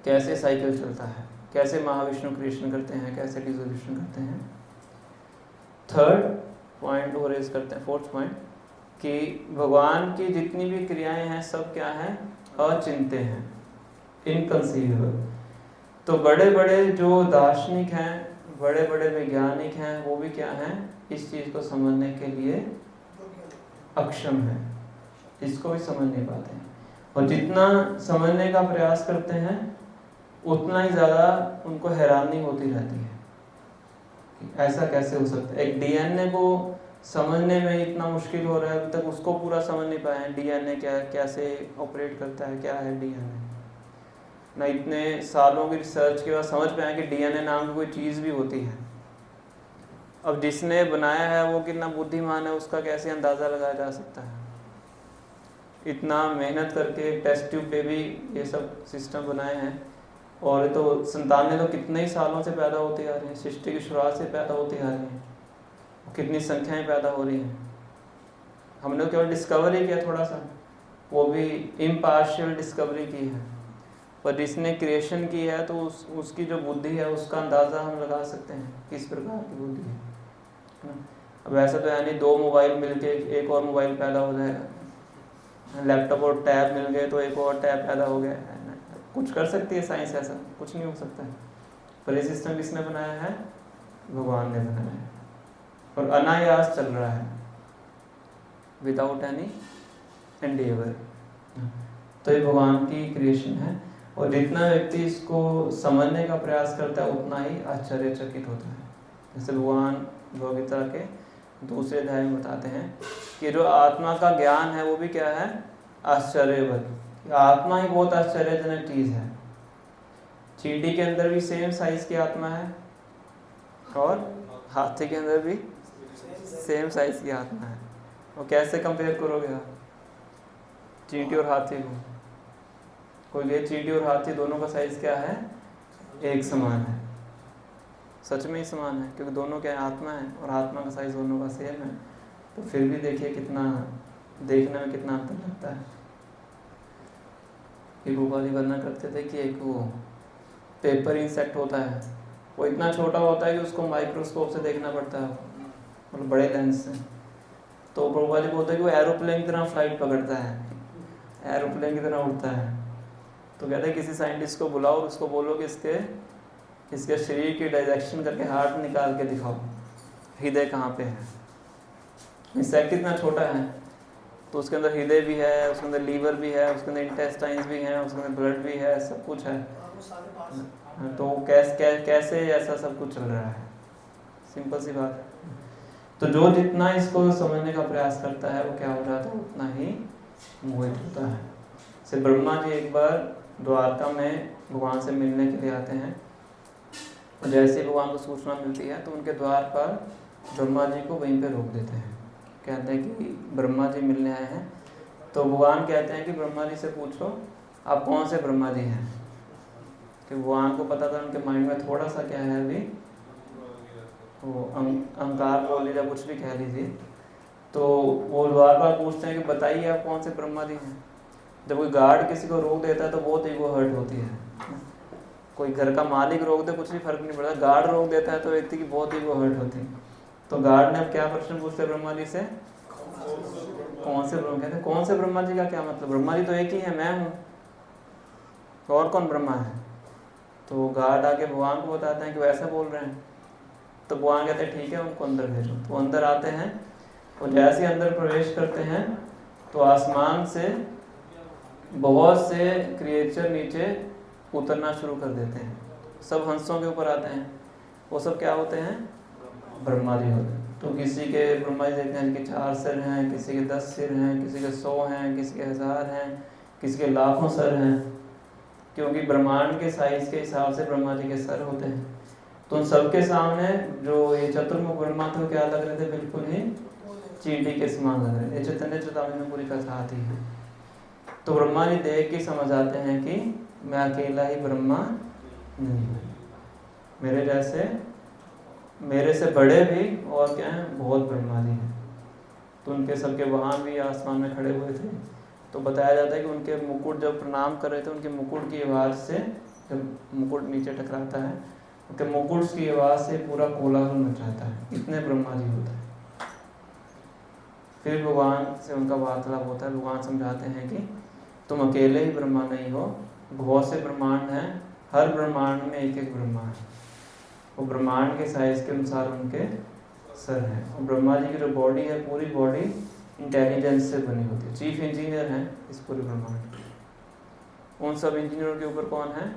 कैसे साइकिल चलता है, कैसे महाविष्णु क्रिएशन करते हैं, कैसे डिसोल्यूशन करते हैं। थर्ड पॉइंट वो रेज करते हैं, फोर्थ पॉइंट, कि भगवान की जितनी भी क्रियाएं हैं सब क्या हैं, अचिंत्य हैं, इनकंसीवेबल। तो बड़े बड़े जो दार्शनिक हैं, बड़े बड़े वैज्ञानिक हैं, वो भी क्या हैं, इस चीज़ को समझने के लिए अक्षम है, इसको भी समझ नहीं पाते हैं। और जितना समझने का प्रयास करते हैं उतना ही ज़्यादा उनको हैरानी होती रहती है कि ऐसा कैसे हो सकता है। एक डीएनए को समझने में इतना मुश्किल हो रहा है, अभी तक उसको पूरा समझ नहीं पाए हैं। डीएनए क्या, कैसे ऑपरेट करता है, क्या है डीएनए ना। इतने सालों की रिसर्च के बाद समझ पाए कि डीएनए नाम की कोई चीज़ भी होती है। अब जिसने बनाया है वो कितना बुद्धिमान है उसका कैसे अंदाज़ा लगाया जा सकता है। इतना मेहनत करके टेस्ट ट्यूब पे भी ये सब सिस्टम बनाए हैं, और तो संतानें तो कितने ही सालों से पैदा होती आ रही हैं, सृष्टि की शुरुआत से पैदा होती आ रही हैं, कितनी संख्याएं पैदा हो रही हैं। हमने तो केवल डिस्कवरी किया थोड़ा सा, वो भी इम्पार्शियल डिस्कवरी की है, पर जिसने क्रिएशन की है तो उसकी जो बुद्धि है उसका अंदाज़ा हम लगा सकते हैं किस प्रकार की बुद्धि है ना। अब ऐसा तो है नहीं 2 मोबाइल मिलके एक और मोबाइल पैदा हो जाएगा, लैपटॉप और टैब मिल गए तो एक और टैब पैदा हो गया। कुछ कर सकती है साइंस, ऐसा कुछ नहीं हो सकता है। पर ये सिस्टम किसने बनाया है, भगवान ने बनाया है, और अनायास चल रहा है, विदाउट एनी एंडेवर। तो ये भगवान की क्रिएशन है, और जितना व्यक्ति इसको समझने का प्रयास करता है उतना ही आश्चर्यचकित होता है। जैसे भगवान भगवद्गीता के दूसरे अध्याय में बताते हैं कि जो आत्मा का ज्ञान है वो भी क्या है, आश्चर्यवत। आत्मा ही बहुत आश्चर्यजनक चीज़ है। चींटी के अंदर भी सेम साइज की आत्मा है, और हाथी के अंदर भी सेम साइज की आत्मा है। वो कैसे कंपेयर करोगे आप चींटी और हाथी को? कोई ये चींटी और हाथी दोनों का साइज क्या है, एक समान है। सच में ही समान है, क्योंकि दोनों क्या आत्मा है, और आत्मा का साइज दोनों का सेम है। तो फिर भी देखिए कितना देखने में कितना अंतर लगता है। गोपाली वर्णन करते थे कि एक वो पेपर इंसेक्ट होता है, वो इतना छोटा होता है कि उसको माइक्रोस्कोप से देखना पड़ता है, मतलब बड़े लेंस से। तो गोपाली बोलते हैं कि वो एरोप्लेन की तरह फ्लाइट पकड़ता है, एरोप्लेन की तरह उड़ता है। तो कहते हैं किसी साइंटिस्ट को बुलाओ और उसको बोलो कि इसके शरीर की डाइजेक्शन करके हार्ट निकाल के दिखाओ, हृदय कहाँ पे है। इंसेक्ट इतना छोटा है तो उसके अंदर हृदय भी है, उसके अंदर लीवर भी है, उसके अंदर इंटेस्टाइन्स भी हैं, उसके अंदर ब्लड भी है, सब कुछ है। तो कैसे ऐसा सब कुछ चल रहा है, सिंपल सी बात है। तो जो जितना इसको समझने का प्रयास करता है वो क्या हो जाता है, उतना ही मोहित होता है। से ब्रह्मा जी एक बार द्वारका में भगवान से मिलने के लिए आते हैं, और जैसे ही भगवान को सूचना मिलती है तो उनके द्वार पर ब्रह्मा जी को वहीं पे रोक देते हैं। कहते हैं कि ब्रह्मा जी मिलने आए हैं। तो भगवान कहते हैं कि ब्रह्मा जी से पूछो आप कौन से ब्रह्मा जी हैं, कि भगवान को पता था उनके माइंड में थोड़ा सा क्या है अभी, वो अहंकार बोल लीजिए, कुछ भी कह लीजिए। तो वो बार बार पूछते हैं कि बताइए आप कौन से ब्रह्मा जी हैं। जब कोई गार्ड किसी को रोक देता है तो बहुत ईगो हर्ट होती है। कोई घर का मालिक रोक दे कुछ भी फर्क नहीं पड़ता, गार्ड रोक देता है तो व्यक्ति की बहुत ईगो हर्ट होती है। तो गार्ड ने अब क्या प्रश्न पूछते ब्रह्मा जी से, कौन से ब्रह्मा, कहते कौन से ब्रह्मा जी का क्या मतलब, ब्रह्मा जी तो एक ही है, मैं हूँ, और कौन ब्रह्मा है। तो गार्ड आके भगवान को बताते हैं कि वैसा बोल रहे हैं। तो भगवान कहते हैं ठीक है उनको अंदर भेजो। तो अंदर आते हैं और जैसे ही अंदर प्रवेश करते हैं तो आसमान से बहुत से क्रिएचर नीचे उतरना शुरू कर देते हैं। सब हंसों के ऊपर आते हैं। वो सब क्या होते हैं, ब्रह्मा जी होते हैं। तो किसी के ब्रह्मा जी देखते हैं कि 4 सिर हैं, किसी के 10 सिर हैं, किसी के 100 हैं, किसी के 1000 हैं, किसी के लाखों सर हैं, क्योंकि ब्रह्मांड के साइज के हिसाब से ब्रह्मा जी के सर होते हैं। तो उन सबके सामने जो ये चतुर्मुख ब्रह्मा थे क्या लग रहे थे, बिल्कुल ही चींटी के समान लग रहे थे। चैतन्य चेतावनी में पूरी कथा आती है। तो ब्रह्मा जी देख के समझ आते हैं कि मैं अकेला ही ब्रह्मा नहीं हूँ, मेरे जैसे मेरे से बड़े भी और क्या हैं, बहुत ब्रह्मा जी हैं। तो उनके सबके वाहन भी आसमान में खड़े हुए थे। तो बताया जाता है कि उनके मुकुट जब प्रणाम कर रहे थे, उनके मुकुट की आवाज़ से, जब मुकुट नीचे टकराता है, उनके मुकुट की आवाज़ से पूरा कोलाहल मच जाता है, इतने ब्रह्मा जी होते हैं। फिर भगवान से उनका वार्तालाप होता है। भगवान समझाते हैं कि तुम अकेले ही ब्रह्मा नहीं हो, बहुत से ब्रह्मांड हैं, हर ब्रह्मांड में एक एक ब्रह्मा है। वो ब्रह्मांड के साइज के अनुसार उनके सर हैं। और ब्रह्मा जी की जो बॉडी है, पूरी बॉडी इंटेलिजेंस से बनी होती है। चीफ इंजीनियर हैं इस पूरे ब्रह्मांड के। उन सब इंजीनियरों के ऊपर कौन है,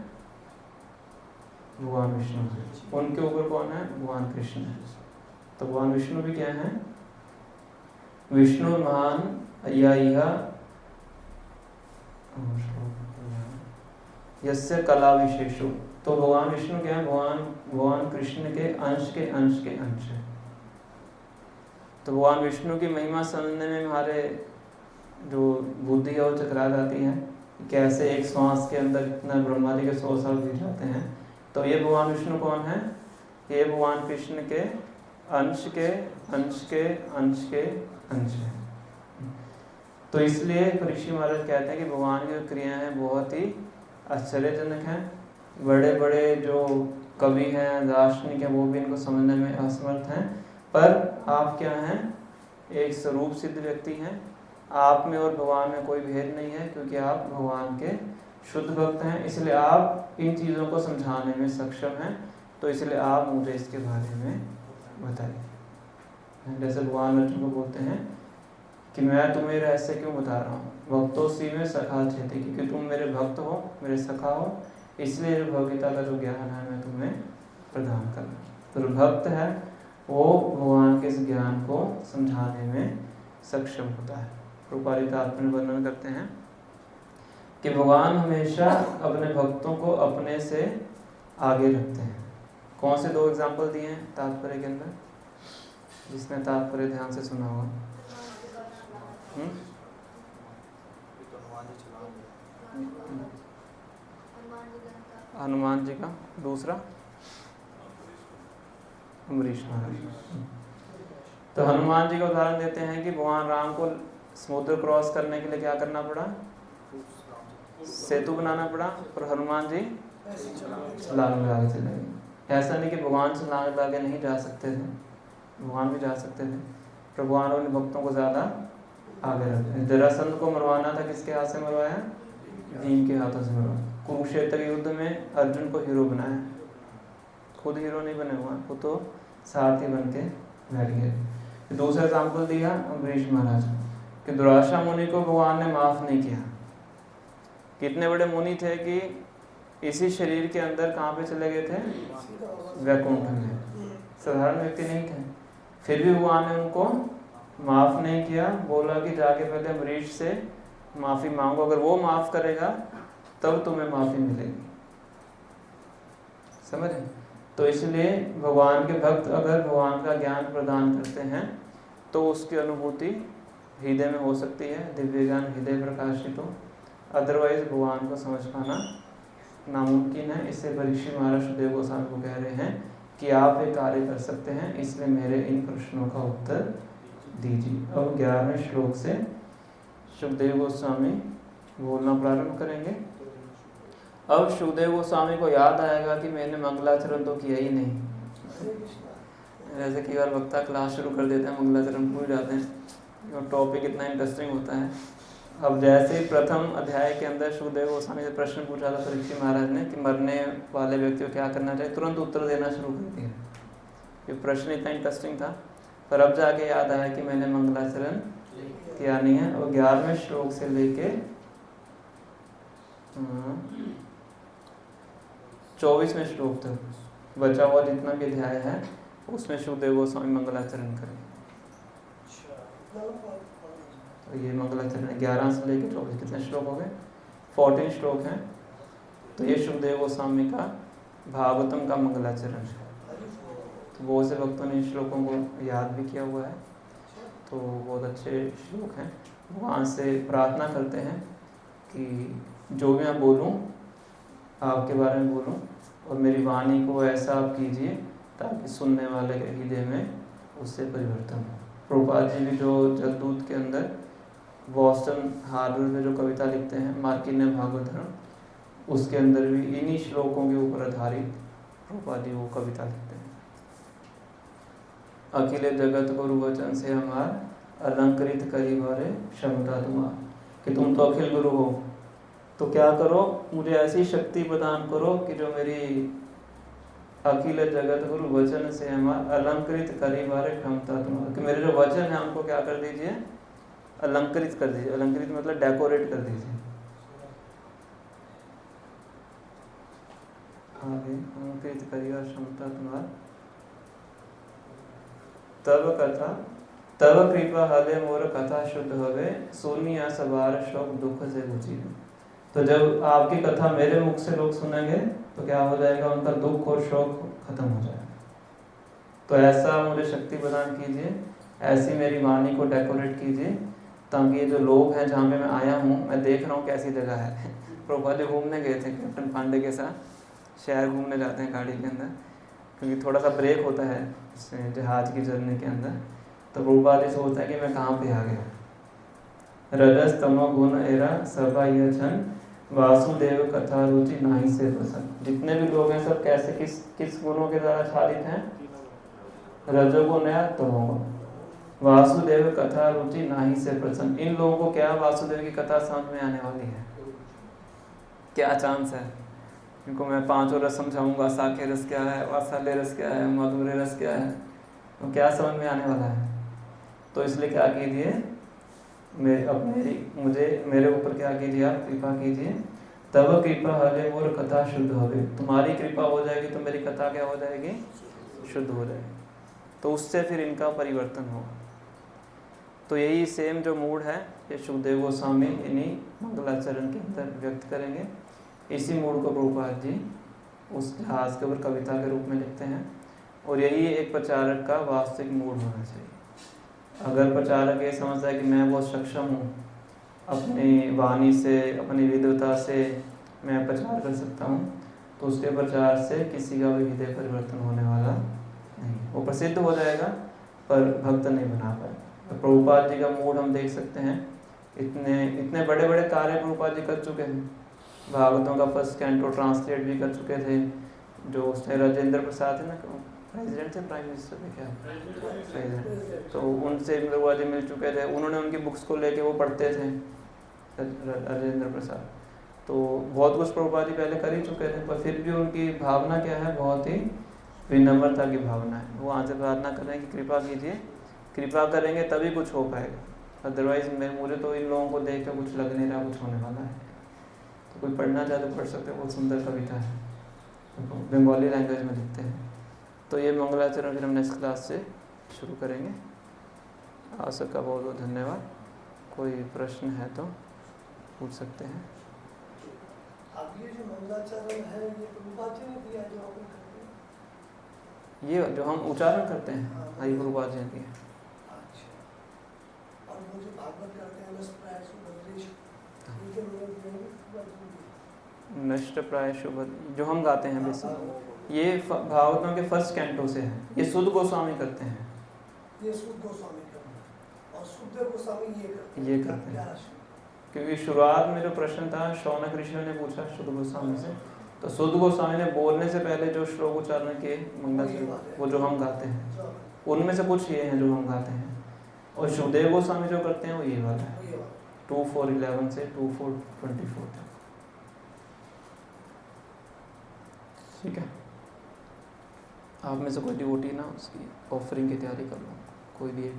भगवान विष्णु है। उनके ऊपर कौन है, भगवान कृष्ण है। तो भगवान विष्णु भी क्या है, विष्णु महान अय्या यस्य कला विशेषो। तो भगवान विष्णु क्या है, भगवान कृष्ण के अंश के अंश के अंश है। तो भगवान विष्णु की महिमा समझने में हमारे जो बुद्धि है वो चकरा जाती है, कैसे एक श्वास के अंदर इतना ब्रह्मा जी के 100 साल बीत जाते हैं। तो ये भगवान विष्णु कौन है, ये भगवान कृष्ण के अंश के अंश के अंश के अंश है। तो इसलिए परीक्षित महाराज कहते हैं कि भगवान की जो क्रियाएं हैं बहुत ही आश्चर्यजनक हैं। बड़े बड़े जो कवि हैं, दार्शनिक हैं, वो भी इनको समझने में असमर्थ हैं। पर आप क्या हैं, एक स्वरूप सिद्ध व्यक्ति हैं। आप में और भगवान में कोई भेद नहीं है, क्योंकि आप भगवान के शुद्ध भक्त हैं। इसलिए आप इन चीज़ों को समझाने में सक्षम हैं। तो इसलिए आप मुझे इसके बारे में बताइए। जैसे भगवान अर्जुन को बोलते हैं कि मैं तुम्हें रहस्य क्यों बता रहा हूँ, भक्तों सी में सखा चेते, क्योंकि तुम मेरे भक्त हो, मेरे सखा हो, इसलिए जो भगवगीता का जो ज्ञान है मैं तुम्हें प्रदान कर रहा हूँ। तो भक्त है वो भगवान के इस ज्ञान को समझाने में सक्षम होता है। रूपाली तात्पर्य वर्णन करते हैं कि भगवान हमेशा अपने भक्तों को अपने से आगे रखते हैं। कौन से 2 एग्जाम्पल दिए हैं तात्पर्य के अंदर, जिसने तात्पर्य ध्यान से सुना होगा? हनुमान जी का, दूसरा अम्बरीश महाराज। तो हनुमान जी का उदाहरण देते हैं कि भगवान राम को समुद्र क्रॉस करने के लिए क्या करना पड़ा, सेतु बनाना पड़ा, और हनुमान जी छलांग लगा के चले गए। ऐसा नहीं कि भगवान छलांग लगा के नहीं जा सकते थे, भगवान भी जा सकते थे, पर भगवान अपने भक्तों को ज़्यादा आगे रखते। जरासंध को मरवाना था, किसके हाथ से मरवाया, भीम के हाथों से मरवाया। कुरुक्षेत्र युद्ध में अर्जुन को हीरो बनाया, खुद हीरो नहीं बने हुआ, वो तो सारथी बन के बैठ गए। दूसरा एग्जाम्पल दिया अम्बरीश महाराज कि दुराशा मुनि को भगवान ने माफ़ नहीं किया। कितने बड़े मुनि थे कि इसी शरीर के अंदर कहाँ पे चले गए थे, वैकुंठ में। साधारण व्यक्ति नहीं थे, फिर भी भगवान ने उनको माफ़ नहीं किया, बोला कि जाके पहले अम्बरीश से माफ़ी मांगो, अगर वो माफ़ करेगा तब तुम्हें माफ़ी मिलेगी। समझ? तो इसलिए भगवान के भक्त अगर भगवान का ज्ञान प्रदान करते हैं तो उसकी अनुभूति हृदय में हो सकती है, दिव्य ज्ञान हृदय प्रकाशित हो, अदरवाइज भगवान को समझ पाना नामुमकिन है। इससे परीक्षित महाराज सुखदेव गोस्वामी को कह रहे हैं कि आप एक कार्य कर सकते हैं, इसलिए मेरे इन प्रश्नों का उत्तर दीजिए। अब 11वें श्लोक से सुखदेव गोस्वामी बोलना प्रारंभ करेंगे। अब सुखदेव गोस्वामी को याद आएगा कि मैंने मंगलाचरण तो किया ही नहीं। जैसे कई बार वक्ता क्लास शुरू कर देते हैं, मंगलाचरण भूल जाते हैं और टॉपिक इतना इंटरेस्टिंग होता है। अब जैसे ही प्रथम अध्याय के अंदर सुखदेव गोस्वामी से प्रश्न पूछा था परीक्षित महाराज ने कि मरने वाले व्यक्ति को क्या करना चाहिए, तुरंत उत्तर देना शुरू कर दिया। ये प्रश्न इतना इंटरेस्टिंग था, पर अब जाके याद आया कि मैंने मंगलाचरण किया नहीं है। और 11वें श्लोक से लेके 24वें श्लोक तक बचा हुआ जितना भी अध्याय है उसमें सुखदेव गोस्वामी मंगलाचरण करें। तो ये मंगलाचरण 11 से लेकर 24 कितने श्लोक हो गए? 14 श्लोक हैं। तो ये सुखदेव गोस्वामी का भागवतम का मंगलाचरण है। तो बहुत से भक्तों ने इन श्लोकों को याद भी किया हुआ है, तो बहुत अच्छे श्लोक हैं। भगवान से प्रार्थना करते हैं कि जो भी मैं बोलूँ आपके बारे में बोलूँ और मेरी वाणी को ऐसा आप कीजिए ताकि सुनने वाले के हृदय में उससे परिवर्तन हो। प्रभुपाद जी भी जो जगदूत के अंदर बॉस्टन हार्बर में जो कविता लिखते हैं मार्किन्य भागवतम, उसके अंदर भी इन्हीं श्लोकों के ऊपर आधारित प्रभुपाद जी वो कविता लिखते हैं। अखिल जगत गुरु वचन से हमार अलंकृत करी भरे क्षमता तुम्हार, कि तुम तो अखिल गुरु हो, तो क्या करो, मुझे ऐसी शक्ति प्रदान करो कि जो मेरी अखिल जगत गुरु वचन से हमार अलंकृत करी भरे क्षमता तुम्हार, कि मेरे जो वचन है उनको क्या कर दीजिए, अलंकृत कर दीजिए। अलंकृत मतलब डेकोरेट कर दीजिए। आगे अलंकृत करिए क्षमता तुम्हार, तब कथा तब कृपा हले मोर कथा शुद्ध होवे, सुनिया सवार शोक दुख से बुझी। तो जब आपकी कथा मेरे मुख से लोग सुनेंगे तो क्या हो जाएगा, उनका दुख और शोक खत्म हो जाएगा। तो ऐसा मुझे शक्ति प्रदान कीजिए, ऐसी मेरी वाणी को डेकोरेट कीजिए ताकि ये जो लोग हैं जहाँ पे मैं आया हूँ, मैं देख रहा हूँ कैसी जगह है। प्रभुपाद जी घूमने गए थे कैप्टन पांडे के साथ, शहर घूमने जाते हैं गाड़ी के अंदर, क्योंकि थोड़ा सा ब्रेक होता है इसमें जहाज़ की जर्नी के अंदर। तो प्रभुपाद जी सोचते हैं कि मैं कहाँ पे आ गया। रजस तमो गुण एरा सभा यह छन, वासुदेव कथा रुचि नाही से प्रसन्न। जितने भी लोग हैं सब कैसे किस गुणों के द्वारा आच्छादित हैं? रजोगुण या तमोगुण। वासुदेव कथा रुचि नाही से प्रसन्न। इन लोगों को क्या वासुदेव की कथा समझ में आने वाली है? क्या चांस है? इनको मैं 5 रस समझाऊंगा, साखे रस क्या है, वात्सल्य रस क्या है, मधुर रस क्या है, तो क्या समझ में आने वाला है? तो इसलिए क्या कीजिए, मेरे ऊपर क्या कीजिए, आप कृपा कीजिए। तब कृपा हले मोर कथा शुद्ध होवे, तुम्हारी कृपा हो जाएगी तो मेरी कथा क्या हो जाएगी, शुद्ध हो जाएगी। तो उससे फिर इनका परिवर्तन होगा। तो यही सेम जो मूड है ये सुखदेव गोस्वामी इन्हीं मंगलाचरण के अंदर व्यक्त करेंगे। इसी मूड को प्रभुपाद जी उस जहाज के ऊपर कविता के रूप में लिखते हैं, और यही एक प्रचारक का वास्तविक मूड होना चाहिए। अगर प्रचारक ये समझता है कि मैं बहुत सक्षम हूँ, अपनी वाणी से, अपनी विद्वता से मैं प्रचार कर सकता हूँ, तो उसके प्रचार से किसी का भी हृदय परिवर्तन होने वाला नहीं। वो प्रसिद्ध हो जाएगा पर भक्त नहीं बना पाएगा। तो प्रभुपाद जी का मूड हम देख सकते हैं, इतने बड़े बड़े कार्य प्रभुपाद जी कर चुके हैं। भागवतों का फर्स्ट कैंटो ट्रांसलेट भी कर चुके थे, जो उसने राजेंद्र प्रसाद है ना, प्रेसिडेंट थे, प्राइम मिनिस्टर थे क्या, प्रेसिडेंट, तो उनसे प्रभुपाद जी मिल चुके थे। उन्होंने उनकी बुक्स को लेके वो पढ़ते थे, राजेंद्र प्रसाद। तो बहुत कुछ प्रभुपाद जी पहले कर ही चुके थे, पर फिर भी उनकी भावना क्या है, बहुत ही विनम्रता की भावना है। वो आज से प्रार्थना कर रहे हैं कि कृपा कीजिए, कृपा करेंगे तभी कुछ हो पाएगा, अदरवाइज मुझे तो इन लोगों को देख कर कुछ लग नहीं रहा कुछ होने वाला है। तो कोई पढ़ना चाहे तो पढ़ सकते, बहुत सुंदर कविता है, बंगाली लैंग्वेज में लिखते हैं। तो ये मंगलाचरण फिर हम नेक्स्ट क्लास से शुरू करेंगे। आप सबका बहुत बहुत धन्यवाद। कोई प्रश्न है तो पूछ सकते हैं। अब ये जो मंगलाचरण है ये प्रभुपाद जी ने दिया जो अपन करते हैं, ये जो हम उच्चारण करते हैं हाँ, हरि प्रभुपाद जी की। अच्छा, और वो जो भागवत करते हैं नष्ट प्राय सुभद्रेश, ये जो लोग प्रभुपाद जी ने दिया। नष्ट प्राय शुभ जो हम गाते हैं हाँ, बेसिक, ये भागवतों के फर्स्ट कैंटो से है। ये सुध गोस्वामी करते हैं। ये सुध गोस्वामी करते हैं और सुखदेव गोस्वामी ये करते हैं। क्योंकि शुरुआत में जो प्रश्न था शौनक ऋषि ने पूछा सुध गोस्वामी से, तो सुध गोस्वामी ने बोलने से पहले जो श्लोक उच्चारण किए मंगलाचरण, वो जो हम गाते हैं उनमें से कुछ ये हैं जो हम गाते हैं। और सुखदेव गोस्वामी जो करते हैं वो ये वाला है 2:4:11 से 2:4:24 तक। ठीक है, आप में से कोई डिवोटी ना उसकी ऑफरिंग की तैयारी कर लो, कोई भी एक।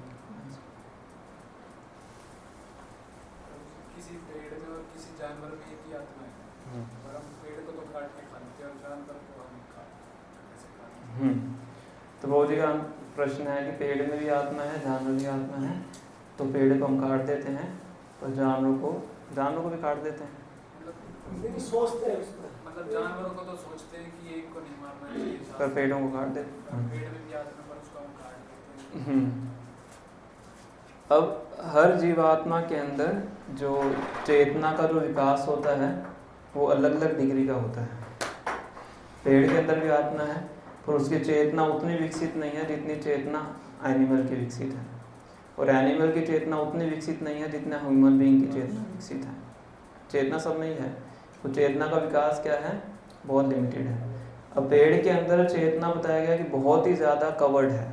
किसी पेड़ में और किसी जानवर में एक ही आत्मा है, और हम पेड़ को तो काट के खाते हैं और जानवर को हम कैसे खाते हैं? तो बहुत जी का प्रश्न है कि पेड़ में भी आत्मा है, जानवर भी आत्मा है, तो पेड़ को हम काट देते हैं और जानवरों को भी काट देते हैं। नहीं सोचते हैं उसमें, मतलब जानवरों को तो सोचते हैं कि एक को नहीं मारना चाहिए, पर पेड़ों को काट देते हैं। पेड़ में भी आत्मा पर उसको हम काट देते हैं। अब हर जीवात्मा के अंदर जो चेतना का जो विकास होता है वो अलग अलग डिग्री का होता है। पेड़ के अंदर भी आत्मा है, पर उसकी चेतना उतनी विकसित नहीं है जितनी चेतना एनिमल की विकसित है, और एनिमल की चेतना उतनी विकसित नहीं है जितना ह्यूमन बीइंग की चेतना विकसित है। चेतना सब में ही है, तो चेतना का विकास क्या है, बहुत लिमिटेड है। अब पेड़ के अंदर चेतना बताया गया कि बहुत ही ज़्यादा कवर्ड है,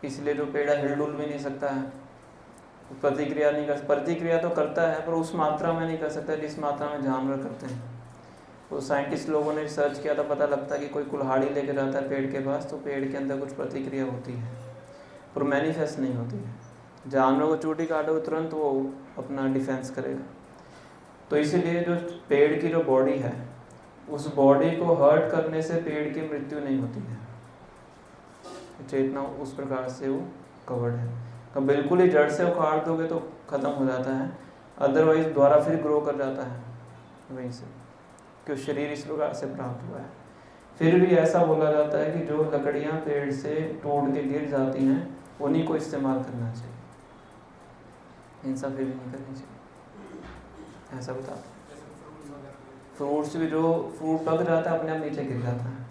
इसलिए जो पेड़ हिलडुल भी नहीं सकता है, प्रतिक्रिया तो करता है पर उस मात्रा में नहीं कर सकता जिस मात्रा में जानवर करते हैं। तो साइंटिस्ट लोगों ने रिसर्च किया तो पता लगता है कि कोई कुल्हाड़ी लेकर जाता है पेड़ के पास, तो पेड़ के अंदर कुछ प्रतिक्रिया होती है पर मैनिफेस्ट नहीं होती है। जानवर को चोटी काटो तुरंत वो अपना डिफेंस करेगा। तो इसीलिए जो पेड़ की जो बॉडी है उस बॉडी को हर्ट करने से पेड़ की मृत्यु नहीं होती है। चेतना उस प्रकार से वो कवर्ड है। तो बिल्कुल ही जड़ से उखाड़ दोगे तो ख़त्म हो जाता है, अदरवाइज दोबारा फिर ग्रो कर जाता है वहीं से, क्योंकि शरीर इस प्रकार से प्राप्त हुआ है। फिर भी ऐसा बोला जाता है कि जो लकड़ियाँ पेड़ से टूट के गिर जाती हैं उन्हीं को इस्तेमाल करना चाहिए, हिंसा फिर भी नहीं करनी चाहिए, ऐसा बताते हैं। फ्रूट्स भी, जो फ्रूट पक जाता है अपने आप नीचे गिर जाता है।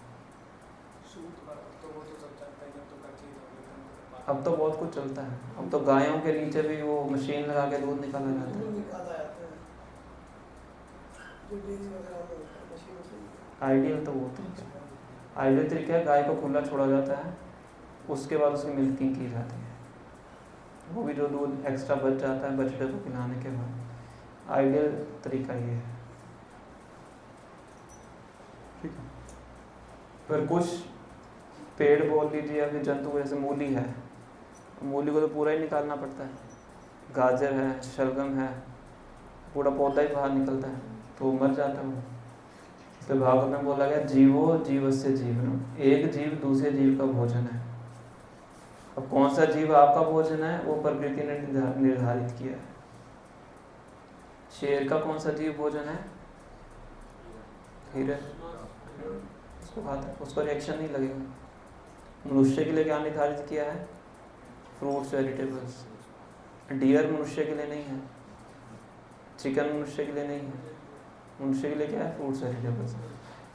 अब तो बहुत कुछ चलता है, अब तो गायों के नीचे भी वो मशीन लगा के दूध निकाला जाता है। आइडियल तो वो तरीका, आइडियल तरीका है गाय को खुला छोड़ा जाता है, उसके बाद उसकी मिल्किंग की जाती है, वो भी जो दूध एक्स्ट्रा बच जाता है बछड़े को पिलाने के बाद। आइडियल तरीका ये है। ठीक है, पर कुछ पेड़ बोल लीजिए या फिर जंतु, जैसे मूली है, मूली को तो पूरा ही निकालना पड़ता है, गाजर है, शलगम है, पूरा पौधा ही बाहर निकलता है तो मर जाता है वो। इसलिए भागवत में बोला गया जीवो जीवस्य जीवनम, एक जीव दूसरे जीव का भोजन है। अब कौन सा जीव आपका भोजन है वो प्रकृति ने निर्धारित किया है। शेर का कौन सा जीव भोजन है, हिरन, उसको खाता है, उसको रिएक्शन नहीं लगेगा। मनुष्य के लिए क्या निर्धारित किया है, फ्रूट्स वेजिटेबल्स। डियर मनुष्य के लिए नहीं है, चिकन मनुष्य के लिए नहीं है, मनुष्य के लिए क्या है, फ्रूट्स वेजिटेबल्स।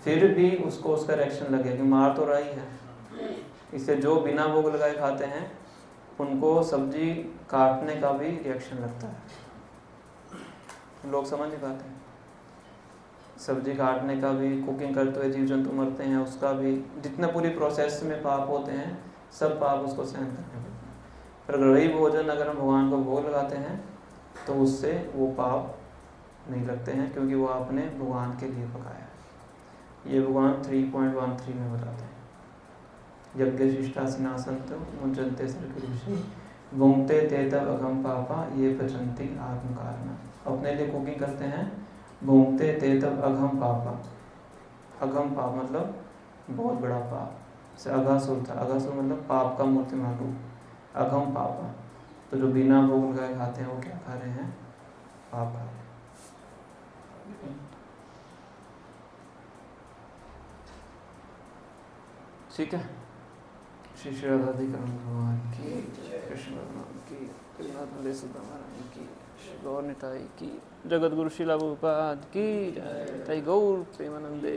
फिर भी उसको उसका रिएक्शन लगेगा कि मार तो रही है। इससे जो बिना भोग लगाए खाते हैं उनको सब्जी काटने का भी रिएक्शन लगता है। लोग समझ नहीं पाते, सब्जी काटने का भी, कुकिंग करते हुए जीव जंतु मरते हैं उसका भी, जितने पूरी प्रोसेस में पाप होते हैं सब पाप उसको सहन करने पड़ते हैं। पर वही भोजन अगर हम भगवान को भोग लगाते हैं तो उससे वो पाप नहीं लगते हैं, क्योंकि वो आपने भगवान के लिए पकाया है। ये भगवान 3.13 में बताते हैं। यज्ञ शिष्टासिनासंत मुंचन्ते सर्किल भुंगते ते तब अघम पापा ये पचंती आत्म कारण। अपने लिए कुकिंग करते हैं, भुंगते ते तब अघम पापा, अघम पाप मतलब बहुत बड़ा पाप, जैसे अघासुर था, अघासुर मतलब पाप का मूर्तिमान रूप, अघम पापा। तो जो बिना भोग लगाए खाते हैं वो क्या खा रहे हैं? पाप खा रहे हैं। ठीक है। श्री श्री राधाधिकरण भगवान की, कृष्ण भगवान की, कृष्णानंद सुधा महाराज की, श्री गौर निताई की, जगत गुरु शिला प्रभुपाद की जय, गौर प्रेमानंदे।